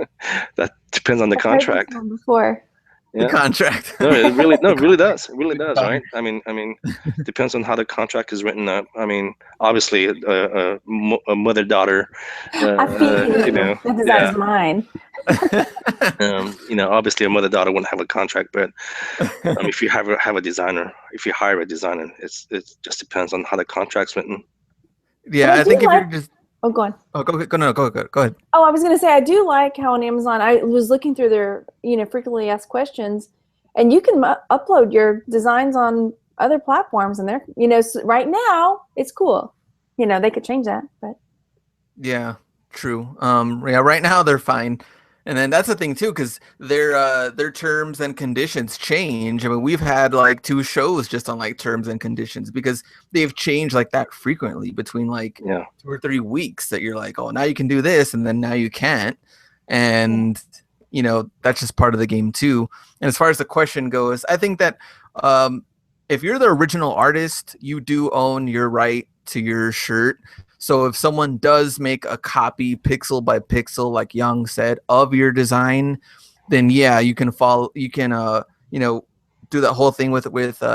That depends on the contract. Before. The contract. No, it really does. It really does, right? I mean, depends on how the contract is written up. I mean, obviously, a mother-daughter. The design's mine. Obviously, a mother-daughter wouldn't have a contract, but if you have a designer, if you hire a designer, it just depends on how the contract's written. Yeah, I think if you're just. Oh, go on. Oh, go ahead. Oh, I was going to say, I do like how on Amazon, I was looking through their, frequently asked questions, and you can upload your designs on other platforms, and they're, so right now it's cool. They could change that, but. Yeah, true. Right now they're fine. And then that's the thing too, because their terms and conditions change. I mean, we've had like 2 shows just on like terms and conditions because they've changed like that frequently between 2 or 3 weeks that you're like, oh, now you can do this, and then now you can't. And that's just part of the game too. And as far as the question goes, I think that if you're the original artist, you do own your right to your shirt. So if someone does make a copy pixel by pixel, like Yong said, of your design, then yeah, you can follow. You can do that whole thing with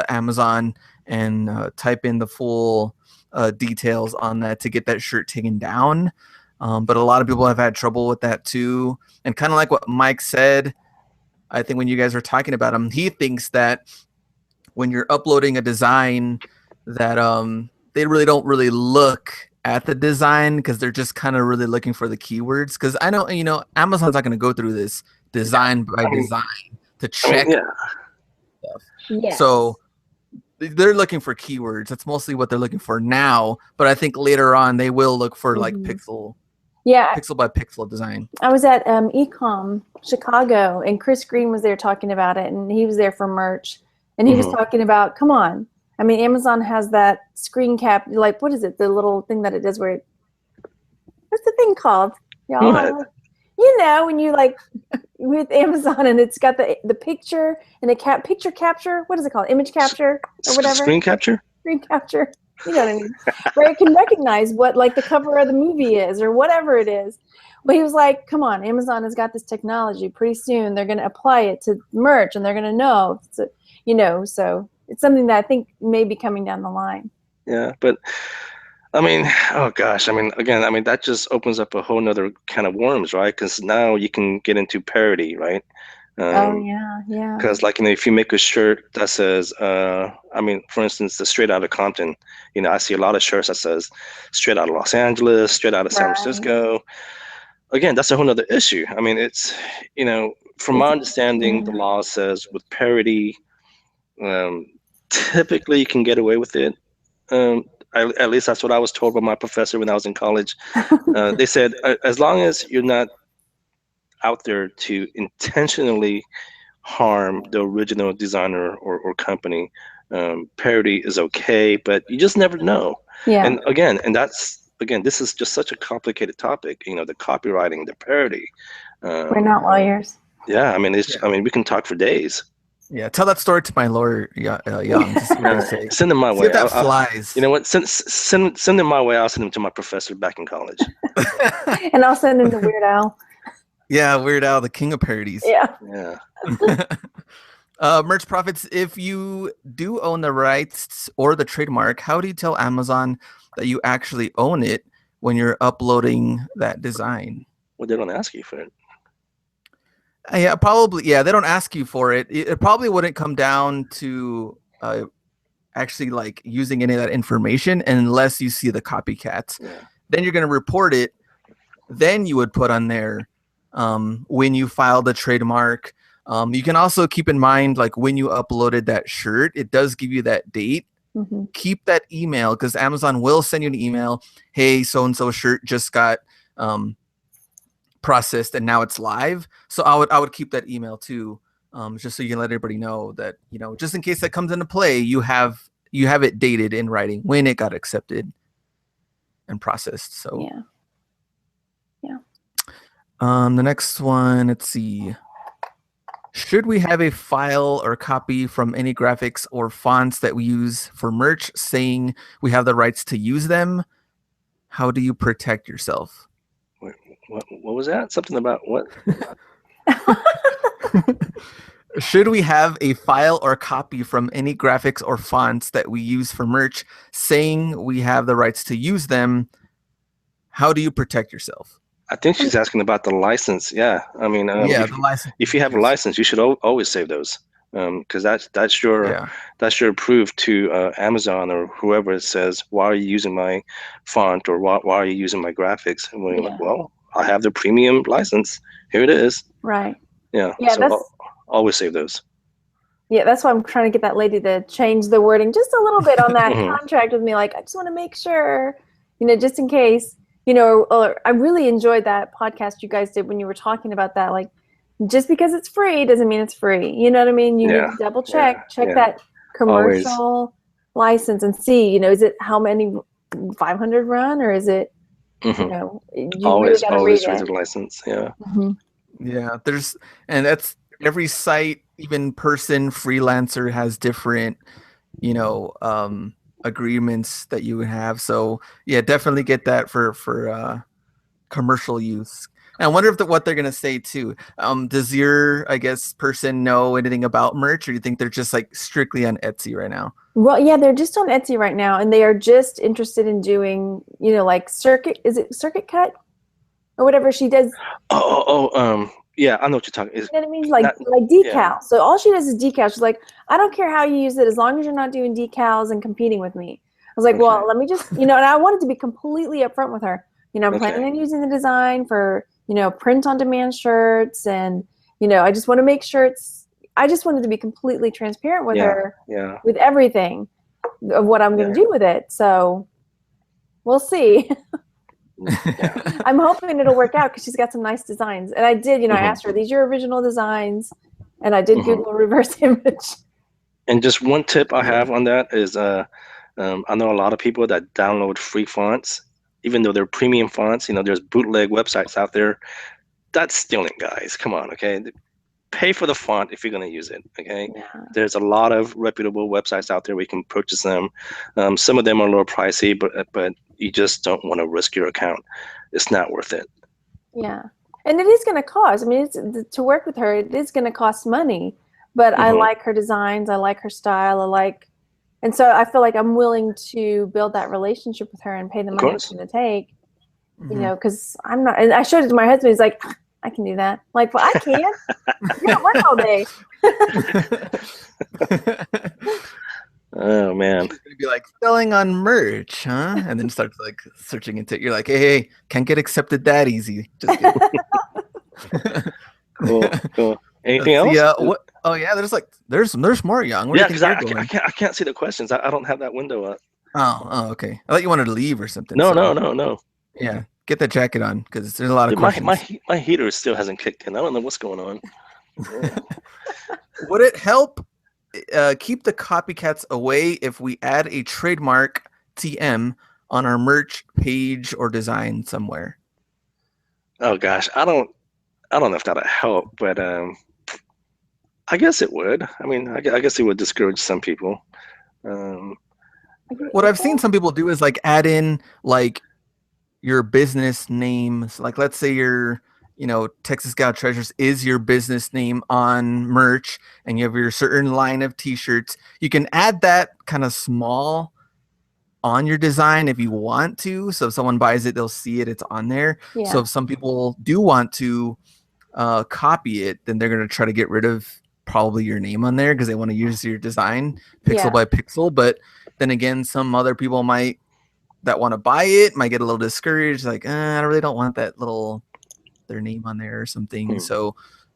Amazon and type in the full details on that to get that shirt taken down. But a lot of people have had trouble with that too. And kind of like what Mike said, I think when you guys were talking about him, he thinks that when you're uploading a design that they really don't really look at the design because they're just kind of really looking for the keywords. Because I know, Amazon's not going to go through this design by design to check stuff. Yes. So they're looking for keywords. That's mostly what they're looking for now. But I think later on they will look for like pixel by pixel design. I was at Ecom Chicago, and Chris Green was there talking about it, and he was there for merch, and he was talking about, come on. I mean, Amazon has that screen cap, like, what is it? The little thing that it does where what's the thing called? Y'all? When you like with Amazon and it's got the picture and the picture capture. What is it called? Image capture or whatever? Screen capture? Screen capture. You know what I mean? Where it can recognize what like the cover of the movie is or whatever it is. But he was like, come on, Amazon has got this technology. Pretty soon they're going to apply it to merch and they're going to know. So it's something that I think may be coming down the line. Yeah, but I mean, oh gosh, I mean, again, that just opens up a whole nother can of worms, right? Because now you can get into parody, right? Oh yeah. Because, like, if you make a shirt that says, for instance, the Straight Outta Compton, I see a lot of shirts that says Straight Out of Los Angeles, Straight Out of San Francisco. Again, that's a whole nother issue. It's, from my understanding, the law says with parody, typically you can get away with it. At least that's what I was told by my professor when I was in college. They said, as long as you're not out there to intentionally harm the original designer or company, parody is okay, but you just never know. Yeah. And this is just such a complicated topic, the copywriting, the parody. We're not lawyers. Yeah, we can talk for days. Yeah, tell that story to my lawyer, Yong. Send them my way. See if that flies. You know what? Send them my way. I'll send them to my professor back in college. And I'll send him to Weird Al. Yeah, Weird Al, the king of parodies. Yeah. Merch Profits, if you do own the rights or the trademark, how do you tell Amazon that you actually own it when you're uploading that design? Well, they don't ask you for it. Yeah, probably. Yeah, they don't ask you for it. It probably wouldn't come down to actually like using any of that information unless you see the copycats. Yeah. Then you're going to report it. Then you would put on there when you file the trademark. You can also keep in mind, like when you uploaded that shirt, it does give you that date. Mm-hmm. Keep that email because Amazon will send you an email. Hey, so-and-so shirt just got processed and now it's live. So I would keep that email too, just so you can let everybody know that, just in case that comes into play, you have it dated in writing when it got accepted and processed. So yeah. The next one, let's see. Should we have a file or copy from any graphics or fonts that we use for merch saying we have the rights to use them? How do you protect yourself? What was that? Something about what? Should we have a file or copy from any graphics or fonts that we use for merch saying we have the rights to use them? How do you protect yourself? I think she's asking about the license. Yeah, the license. If you have a license, you should always save those, because that's your proof to Amazon or whoever. It says, why are you using my font, or why are you using my graphics? And we're like, well, I have the premium license. Here it is. Right. Yeah. Yeah. So always save those. Yeah, that's why I'm trying to get that lady to change the wording just a little bit on that contract with me. Like, I just want to make sure, just in case. Or I really enjoyed that podcast you guys did when you were talking about that. Like, just because it's free doesn't mean it's free. You know what I mean? You need to double check that commercial license and see, is it how many 500 run, or is it, you always really read the license. Yeah. Mm-hmm. Yeah. And that's every site, even person, freelancer has different, agreements that you would have. So yeah, definitely get that for commercial use. And I wonder what they're gonna say too. Does your person know anything about merch, or do you think they're just like strictly on Etsy right now? Well, yeah, they're just on Etsy right now, and they are just interested in doing, like circuit cut or whatever she does. Yeah, I know what you're talking. You know what I mean? Like decal. Yeah. So all she does is decal. She's like, I don't care how you use it, as long as you're not doing decals and competing with me. I was like, well, let me just, and I wanted to be completely upfront with her. I'm planning on using the design for, print on demand shirts. And, I just want to make sure I just wanted to be completely transparent with her with everything of what I'm going to do with it. So we'll see. I'm hoping it'll work out because she's got some nice designs. And I did, I asked her, these are your original designs, and I did Google reverse image. And just one tip I have on that is I know a lot of people that download free fonts, even though they're premium fonts. There's bootleg websites out there. That's stealing, guys. Come on, okay? Pay for the font if you're going to use it, okay? Yeah. There's a lot of reputable websites out there where you can purchase them. Some of them are a little pricey, but you just don't want to risk your account. It's not worth it. Yeah. And it is going to cost. To work with her, it is going to cost money. But I like her designs. I like her style. And so I feel like I'm willing to build that relationship with her and pay the money it's going to take. Because I'm not. And I showed it to my husband. He's like, I can do that. Like, well, I can. Yeah, work all day. Oh man. You'd be like selling on merch, huh? And then start like searching into it. You're like, hey, can't get accepted that easy. Just kidding. Cool. Anything else? Yeah. What? Oh yeah. There's more, Young. Where do you think because you're going? I can't see the questions. I don't have that window up. Oh, okay. I thought you wanted to leave or something. No. Yeah, get that jacket on because there's a lot of Dude, questions. my heater still hasn't kicked in. I don't know what's going on. Would it help keep the copycats away if we add a trademark TM on our merch page or design somewhere? Oh gosh, I don't know if that'll help, but I guess it would. I mean, I guess it would discourage some people. What I've seen some people do is like add in like your business name. So like, let's say your, Texas Scout Treasures is your business name on merch and you have your certain line of t-shirts. You can add that kind of small on your design if you want to. So if someone buys it, they'll see it, it's on there. Yeah. So if some people do want to copy it, then they're going to try to get rid of probably your name on there because they want to use your design pixel by pixel. But then again, some other people that want to buy it might get a little discouraged, like I really don't want their name on there or something. So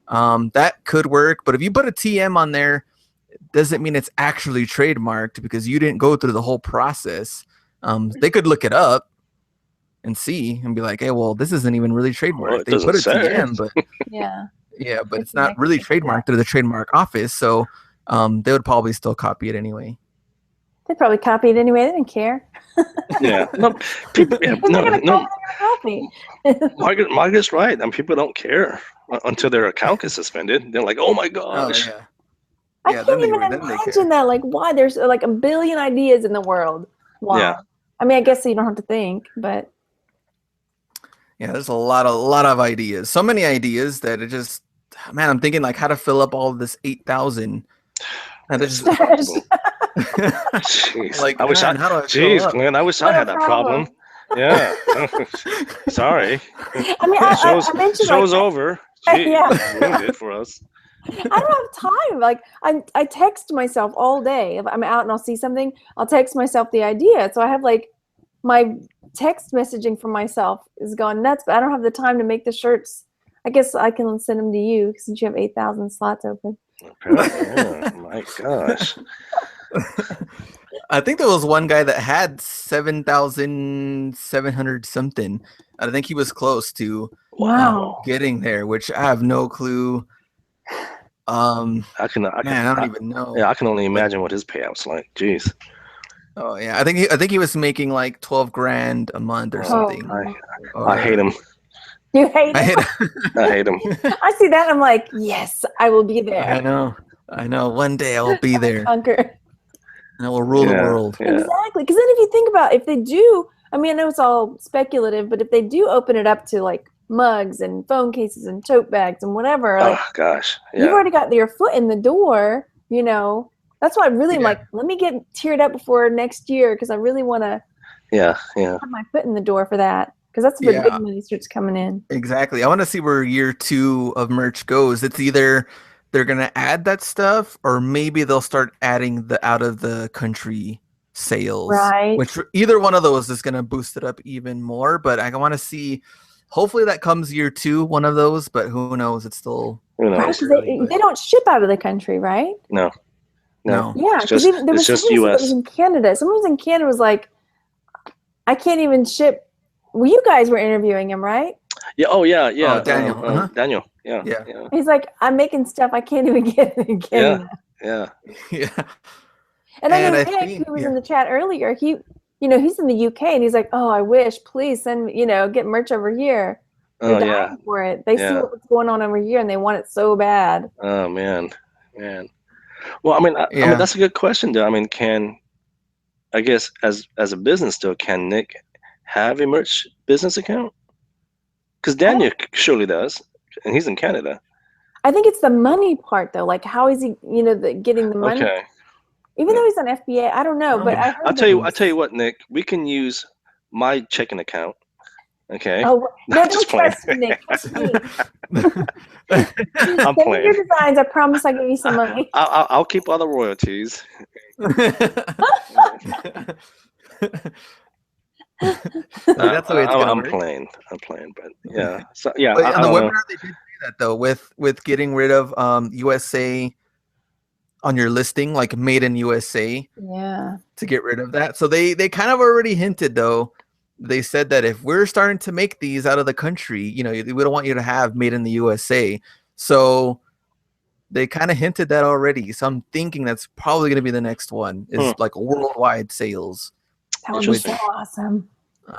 that could work. But if you put a TM on there, doesn't mean it's actually trademarked because you didn't go through the whole process. They could look it up and see and be like, hey, well, this isn't even really trademarked. They put a TM, but yeah, but it's not really trademarked through the trademark office. So they would probably still copy it anyway. They probably copy it anyway. They didn't care. Yeah. No, people. Yeah, no. Margaret's right. People don't care until their account gets suspended. They're like, "Oh my gosh." Oh, yeah. I can't even imagine that. Like, why? There's like a billion ideas in the world. Why? Yeah. I mean, I guess you don't have to think, but yeah, there's a lot of ideas. So many ideas that it just, man, I'm thinking like how to fill up all of this 8,000. And it's just jeez. like, I wish man, Glenn, I wish I had that problem. Yeah. Sorry. I mean, I mentioned show's over. Gee, ruined it for us. I don't have time. Like I text myself all day. If I'm out and I'll see something, I'll text myself the idea. So I have like my text messaging for myself is gone nuts, but I don't have the time to make the shirts. I guess I can send them to you since you have 8,000 slots open. Okay. Yeah, my gosh. I think there was one guy that had 7,700 something. I think he was close to getting there, which I have no clue. I don't even know. Yeah, I can only imagine what his payout's like. Jeez. Oh yeah, I think he was making like 12 grand a month or something. I hate him. You hate him? I hate him. I see that. I'm like, yes, I will be there. I know. One day I will be there. Conquer. And I will rule the world. Yeah. Exactly. Because then if you think about if they do, I mean, I know it's all speculative, but if they do open it up to like mugs and phone cases and tote bags and whatever, like, gosh, you've already got your foot in the door, That's why I really am like, let me get tiered up before next year because I really want to have my foot in the door for that. Because that's where big money starts coming in. Exactly. I want to see where year 2 of merch goes. It's either they're going to add that stuff or maybe they'll start adding the out of the country sales. Right. Which either one of those is going to boost it up even more. But I want to see, hopefully that comes year 2, one of those. But who knows? It's still. Who knows? Right, they don't ship out of the country, right? No. Yeah, because there was just US. US. That was in Canada. Someone was in Canada was like, I can't even ship. Well, you guys were interviewing him, right? Yeah. Oh, yeah. Oh, Daniel. Daniel. Yeah. He's like, I'm making stuff I can't even get in Canada. Yeah. And I know Nick, who was in the chat earlier, he's in the UK, and he's like, oh, I wish, please send me, get merch over here. They're dying for it. They see what's going on over here, and they want it so bad. Oh, man. Well, I mean, that's a good question, though. I mean, I guess as a business, though, can Nick have a merch business account? Because Daniel surely does, and he's in Canada. I think it's the money part, though. Like, how is he, getting the money? Okay. Even though he's on FBA, I don't know. But I'll tell you what, Nick. We can use my checking account Okay. Oh no! I'm just Don't playing. trust me, Nick. Trust me. I'm Send me playing. your designs. I promise I'll give you some money. I'll keep all the royalties. That's the way it's gonna I'm work. playing. I'm playing, but yeah. So yeah, But I on the don't know. webinar, they did say that though, with getting rid of USA on your listing, like made in USA, Yeah. to get rid of that. So they kind of already hinted though. They said that if we're starting to make these out of the country, you know, we don't want you to have made in the USA. So they kind of hinted that already. So I'm thinking that's probably going to be the next one is like worldwide sales. That would be so Interesting. awesome.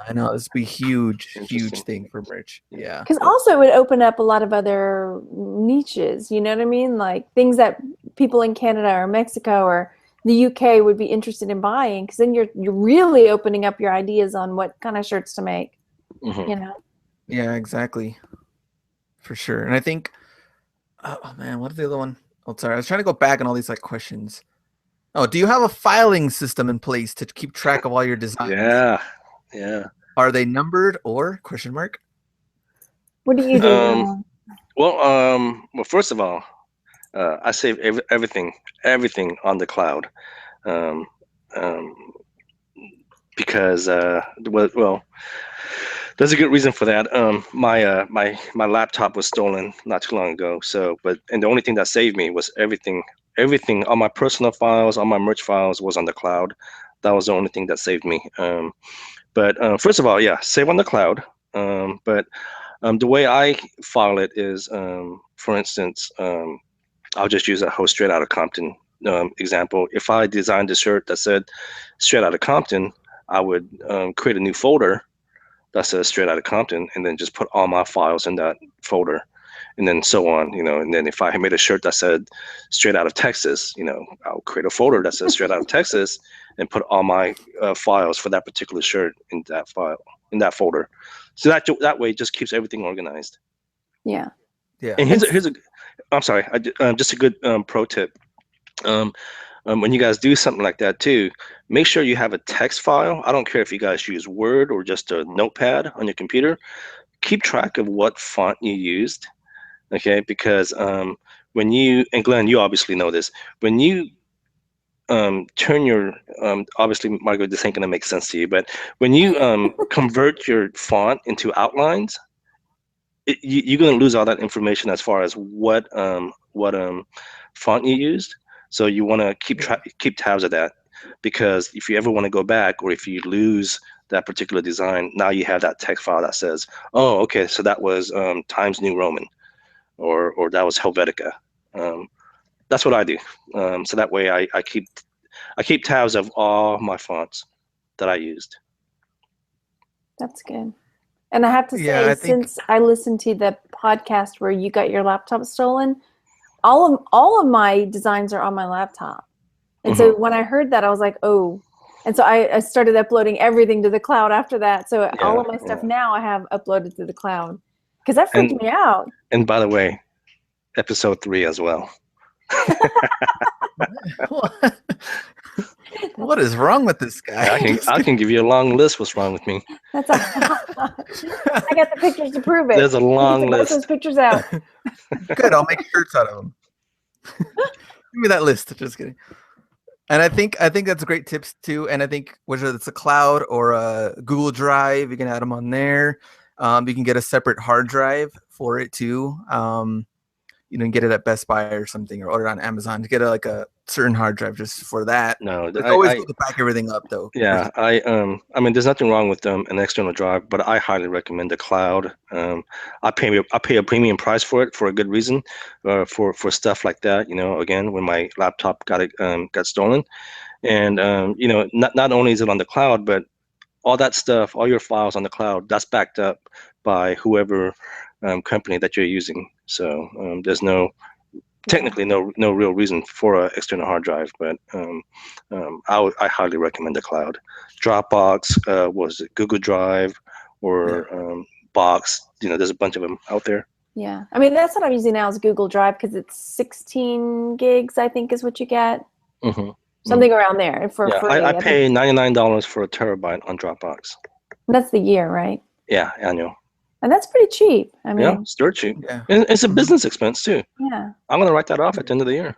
I know this would be huge Interesting. thing for merch. Yeah. Because also it would open up a lot of other niches. You know what I mean? Like things that people in Canada or Mexico or the UK would be interested in buying. Because then you're really opening up your ideas on what kind of shirts to make. Mhm. You know. Yeah, exactly. For sure. And I think, oh man, what is the other one? Oh, sorry. I was trying to go back on all these like questions. Oh, do you have a filing system in place to keep track of all your designs? Yeah. Are they numbered or question mark? What do you do? Well, first of all, I save everything on the cloud, um, um, because well, there's a good reason for that. My laptop was stolen not too long ago. And the only thing that saved me was everything, all my personal files, all my merch files was on the cloud. That was the only thing that saved me. But first of all, yeah, save on the cloud. But the way I file it is, for instance, I'll just use a whole straight out of Compton example. If I designed a shirt that said straight out of Compton, I would create a new folder that says straight out of Compton, and then just put all my files in that folder, and then so on, and then if I had made a shirt that said straight out of Texas, I'll create a folder that says straight out of Texas and put all my files for that particular shirt in that folder. So that way it just keeps everything organized. Yeah. Yeah. And here's a I'm sorry, just a good pro tip. When you guys do something like that too, make sure you have a text file. I don't care if you guys use Word or just a notepad on your computer. Keep track of what font you used, okay? Because when you, and Glenn, you obviously know this, when you turn your, obviously, Margaret, this ain't gonna make sense to you, but when you convert your font into outlines, you're gonna lose all that information as far as what font you used. So you want to keep tabs of that, because if you ever want to go back, or if you lose that particular design, now you have that text file that says, oh, okay, so that was Times New Roman, or that was Helvetica. That's what I do. So that way I keep tabs of all my fonts that I used. That's good. And I have to say, since I listened to the podcast where you got your laptop stolen, all of my designs are on my laptop. And so when I heard that, I was like, oh. And so I started uploading everything to the cloud after that. So all of my stuff now I have uploaded to the cloud, because that freaked me out. And by the way, episode 3 as well. What is wrong with this guy? I can give you a long list what's wrong with me. That's I got the pictures to prove it. There's a long list. Get those pictures out. Good, I'll make shirts out of them. Give me that list. Just kidding. And I think that's great tips too. And I think whether it's a cloud or a Google Drive, you can add them on there. You can get a separate hard drive for it too. You can get it at Best Buy or something, or order it on Amazon to get a certain hard drive just for that. No, it's always good to back everything up though. Yeah, I mean, there's nothing wrong with an external drive, but I highly recommend the cloud. I pay a premium price for it for a good reason, for stuff like that. Again, when my laptop got stolen, and not only is it on the cloud, but all that stuff, all your files on the cloud, that's backed up by whoever company that you're using. So there's technically no real reason for an external hard drive, but I highly recommend the cloud. Dropbox, was it Google Drive, or Box? There's a bunch of them out there. Yeah, I mean, that's what I'm using now is Google Drive, because it's 16 gigs, I think, is what you get. Something around there for free. I pay $99 for a terabyte on Dropbox. That's the year, right? Yeah, annual. And that's pretty cheap. I mean, Yeah, it's dirt cheap. Yeah. And it's a business expense too. yeah. I'm gonna write that off at the end of the year.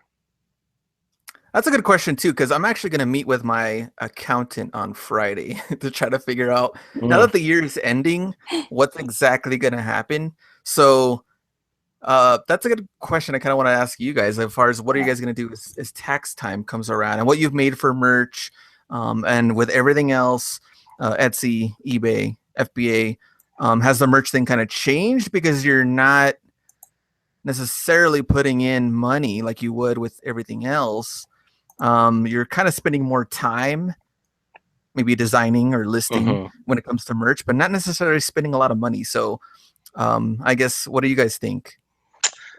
That's a good question too, because I'm actually going to meet with my accountant on Friday to try to figure out, now that the year is ending, what's exactly going to happen. So that's a good question I kind of want to ask you guys, as far as what are you guys going to do as tax time comes around, and what you've made for merch, and with everything else, Etsy, eBay, FBA, has the merch thing kind of changed because you're not necessarily putting in money like you would with everything else? You're kind of spending more time maybe designing or listing when it comes to merch, but not necessarily spending a lot of money. So I guess, what do you guys think?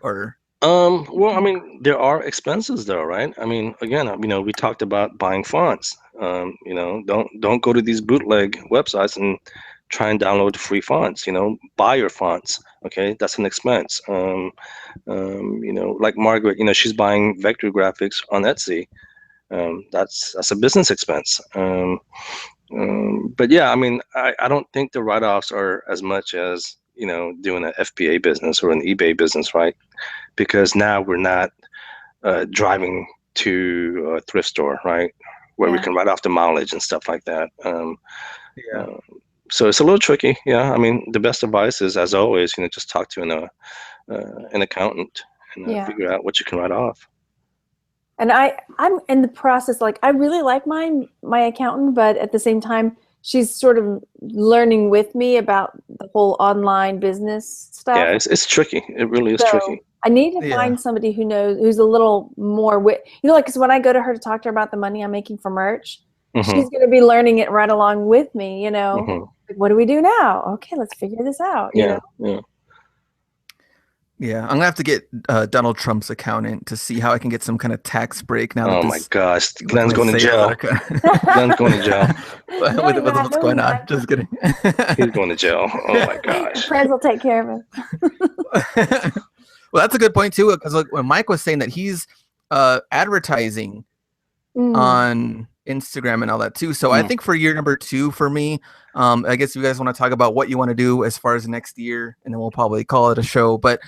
Or well, I mean, there are expenses though, right? I mean, again, we talked about buying fonts. Don't go to these bootleg websites and try and download free fonts. Buy your fonts. Okay, that's an expense. Like Margaret, she's buying vector graphics on Etsy. That's a business expense. But yeah, I mean, I don't think the write-offs are as much as doing an FBA business or an eBay business, right? Because now we're not driving to a thrift store, right, where we can write off the mileage and stuff like that. So it's a little tricky. Yeah, I mean, the best advice is, as always, just talk to an accountant and figure out what you can write off. And I'm in the process, like, I really like my accountant, but at the same time, she's sort of learning with me about the whole online business stuff. Yeah, it's tricky. It really is tricky. I need to find somebody who knows, who's a little more like, because when I go to her to talk to her about the money I'm making for merch, she's going to be learning it right along with me, Like, what do we do now? Okay, let's figure this out. Yeah, I'm gonna have to get Donald Trump's accountant to see how I can get some kind of tax break now. Oh my gosh, Glen's going to jail. Glen's going to jail. with what's going on? Just kidding. He's going to jail. Oh my gosh. Friends will take care of him. Well, that's a good point too, because when Mike was saying that he's advertising on Instagram and all that too. So I think for year number 2 for me, I guess you guys want to talk about what you want to do as far as next year, and then we'll probably call it a show. But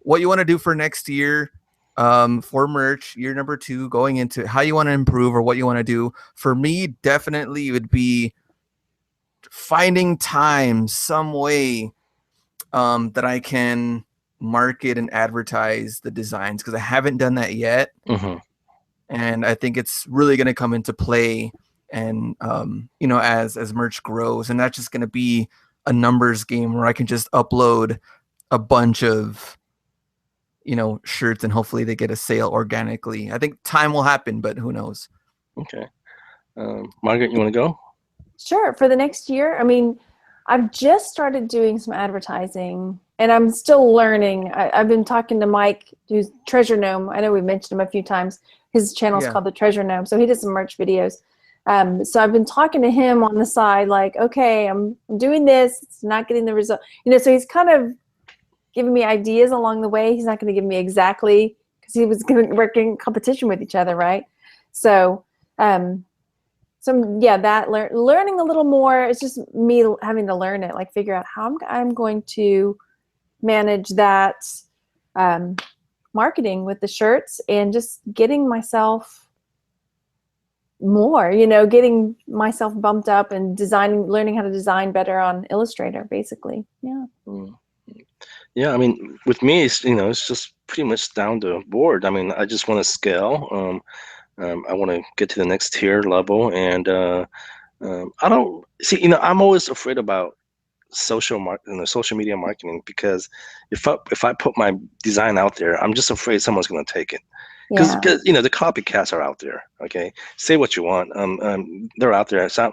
what you want to do for next year, for merch, year number 2, going into how you want to improve or what you want to do. For me, definitely it would be finding time, some way that I can market and advertise the designs, because I haven't done that yet. And I think it's really going to come into play, and as merch grows, and that's just going to be a numbers game where I can just upload a bunch of shirts, and hopefully they get a sale organically. I think time will happen, but who knows? Okay. Margaret, you want to go? Sure. For the next year, I mean, I've just started doing some advertising, and I'm still learning. I've been talking to Mike, who's Treasure Gnome. I know we've mentioned him a few times. His channel's called the Treasure Gnome, so he does some merch videos. So I've been talking to him on the side, like, okay, I'm doing this. It's not getting the result. So he's kind of giving me ideas along the way. He's not going to give me exactly, because he was going to work in competition with each other, right? So, learning a little more. It's just me having to learn it, like figure out how I'm going to manage that marketing with the shirts, and just getting myself more, getting myself bumped up and learning how to design better on Illustrator, basically. Yeah, I mean, with me, it's just pretty much down the board. I mean, I just want to scale. I want to get to the next tier level, and I don't see. I'm always afraid about social media marketing, because if I put my design out there, I'm just afraid someone's going to take it. Because the copycats are out there. Okay, say what you want. They're out there. So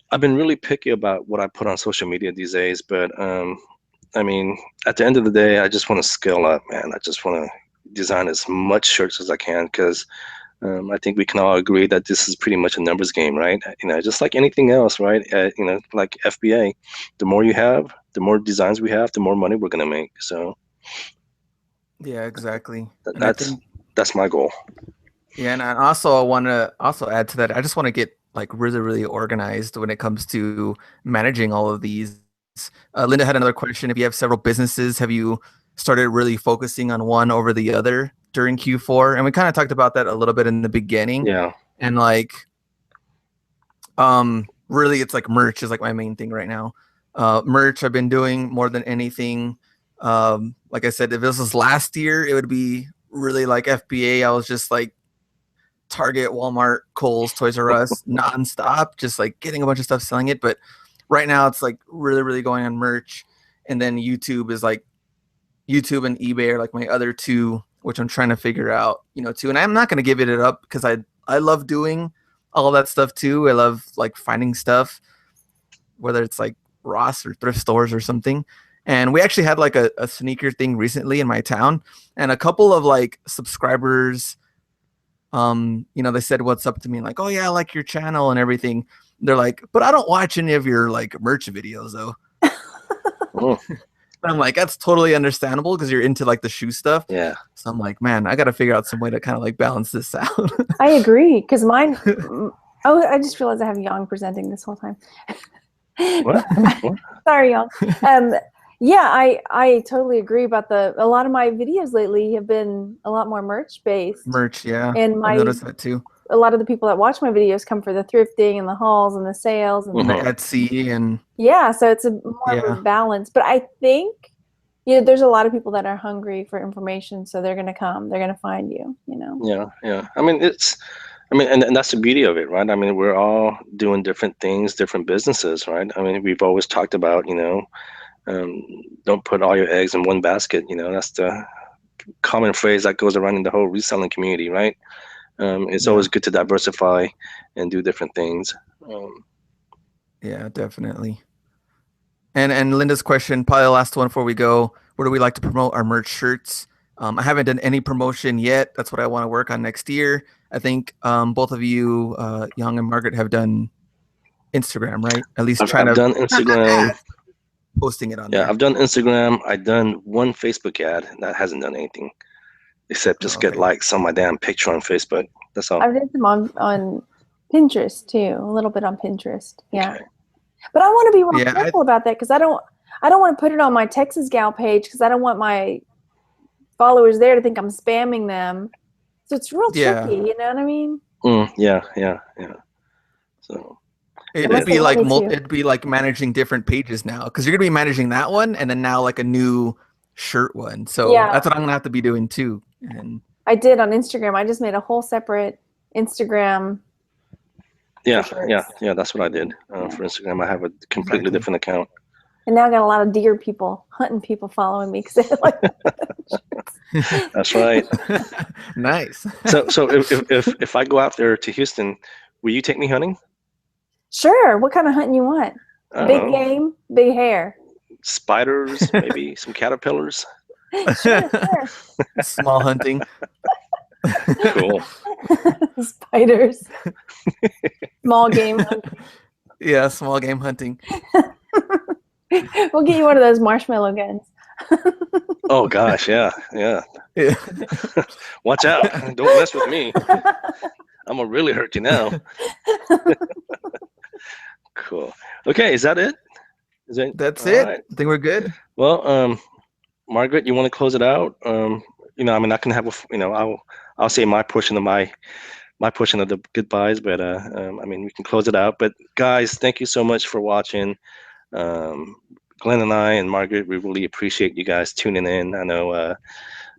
I've been really picky about what I put on social media these days. But I mean, at the end of the day, I just want to scale up, man. I just want to design as much shirts as I can, because I think we can all agree that this is pretty much a numbers game, right? Just like anything else, right? Like FBA, the more you have, the more designs we have, the more money we're gonna make. So yeah, exactly. That's my goal. Yeah, and I want to add to that. I just want to get like really, really organized when it comes to managing all of these. Linda had another question. If you have several businesses, have you started really focusing on one over the other during Q4? And we kind of talked about that a little bit in the beginning. Yeah. And like, really, it's like merch is like my main thing right now. Merch I've been doing more than anything. Like I said, if this was last year, it would be really like FBA. I was just like Target, Walmart, Kohl's, Toys R Us, nonstop, just like getting a bunch of stuff, selling it. But right now it's like really, really going on merch. And then YouTube is like YouTube and eBay are like my other two, which I'm trying to figure out, too. And I'm not going to give it up because I love doing all that stuff too. I love like finding stuff, whether it's like Ross or thrift stores or something. And we actually had like a sneaker thing recently in my town, and a couple of like subscribers, they said what's up to me, like, oh yeah, I like your channel and everything. They're like, but I don't watch any of your like merch videos though. Oh, I'm like, that's totally understandable because you're into like the shoe stuff. yeah. So I'm like, man, I got to figure out some way to kind of like balance this out. I agree, because mine. Oh, I just realized I have Yong presenting this whole time. What? What? Sorry, Yong. Yeah, I totally agree about a lot of my videos lately have been a lot more merch based. Merch, yeah. And I noticed that too. A lot of the people that watch my videos come for the thrifting and the hauls and the sales and The Etsy and yeah, so it's more of a balance. But I think there's a lot of people that are hungry for information, so they're gonna come. They're gonna find you. Yeah. I mean, and that's the beauty of it, right? I mean, we're all doing different things, different businesses, right? I mean, we've always talked about, don't put all your eggs in one basket. That's the common phrase that goes around in the whole reselling community, right? It's always good to diversify and do different things. Yeah, definitely. And Linda's question, probably the last one before we go, where do we like to promote our merch shirts? I haven't done any promotion yet. That's what I want to work on next year. I think both of you, Yong and Margaret, have done Instagram, right? At least I've done Instagram. Posting it on there. Yeah, I've done Instagram. I've done one Facebook ad that hasn't done anything except just get likes on my damn picture on Facebook. That's all. I've done some on Pinterest too, a little bit on Pinterest. Yeah, okay. But I want to be real careful about that because I don't want to put it on my Texas Gal page because I don't want my followers there to think I'm spamming them. So it's real tricky, you know what I mean? Yeah. So it'd be like managing different pages now because you're gonna be managing that one and then now like a new shirt one. So that's what I'm gonna have to be doing too. And I did on Instagram. I just made a whole separate Instagram. Yeah. That's what I did for Instagram. I have a completely different account. And now I got a lot of hunting people following me because they like. That's right. Nice. So if I go out there to Houston, will you take me hunting? Sure. What kind of hunting you want? Big game, big hair. Spiders, maybe some caterpillars. Sure. Small hunting. Cool. Spiders. Small game hunting. Yeah, small game hunting. We'll get you one of those marshmallow guns. Oh gosh, yeah. Watch out! Don't mess with me. I'm gonna really hurt you now. Cool. Okay, is that it? That's it. Right. I think we're good. Well, Margaret, you want to close it out? I'm not gonna have I'll say my portion of the goodbyes, but we can close it out. But guys, thank you so much for watching. Glenn and I and Margaret, we really appreciate you guys tuning in. I know,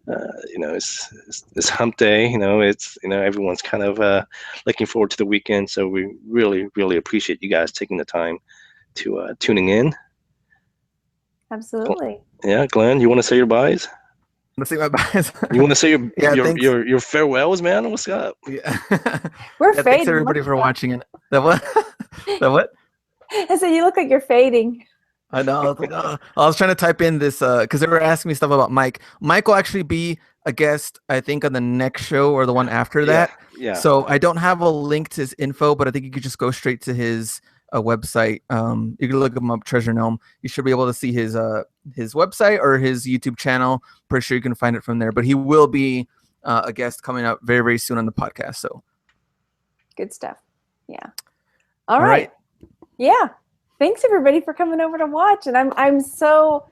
it's hump day. Everyone's kind of looking forward to the weekend. So we really, really appreciate you guys taking the time to tuning in. Absolutely. Yeah, Glenn, you want to say your byes? Let's say my byes. You want to say your farewells, man? What's up? Yeah. We're fading. Thanks everybody for watching it. That what? That what? I said you look like you're fading. I know. I was trying to type in this because they were asking me stuff about Mike. Mike will actually be a guest, I think, on the next show or the one after that. Yeah. So I don't have a link to his info, but I think you could just go straight to his website. You can look him up, Treasure Gnome. You should be able to see his website or his YouTube channel. Pretty sure you can find it from there. But he will be a guest coming up very, very soon on the podcast. So good stuff. Yeah. All right. Yeah. Thanks everybody for coming over to watch, and I'm so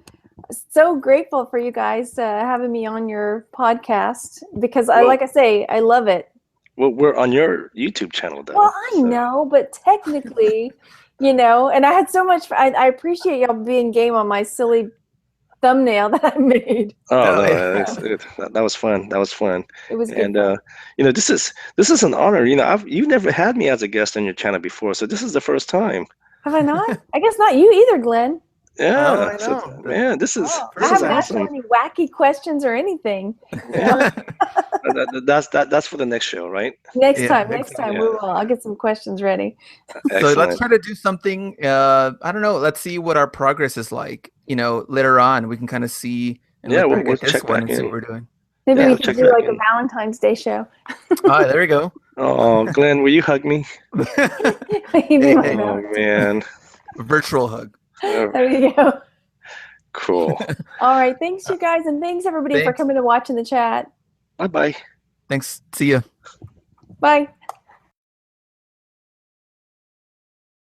grateful for you guys having me on your podcast because like I say, I love it. Well, we're on your YouTube channel, though. Well, I know, but technically, and I had so much. I appreciate y'all being game on my silly thumbnail that I made. Oh no, that was fun. That was fun. It was good. And this is an honor. You've never had me as a guest on your channel before, so this is the first time. Have I not? I guess not you either, Glenn. Yeah, I know. Man, this is I haven't asked awesome. any wacky questions or anything. Yeah. That's for the next show, right? Next time we will. I'll get some questions ready. So let's try to do something. I don't know. Let's see what our progress is like. Later on, we can kind of see. And we'll check back one and in. see what we're doing. Maybe we can do like a Valentine's Day show. There we go. Oh, Glenn, will you hug me? Oh man, virtual hug. There you go. Cool. All right. Thanks, you guys. And thanks, everybody, for coming to watch in the chat. Bye-bye. Thanks. See ya. Bye.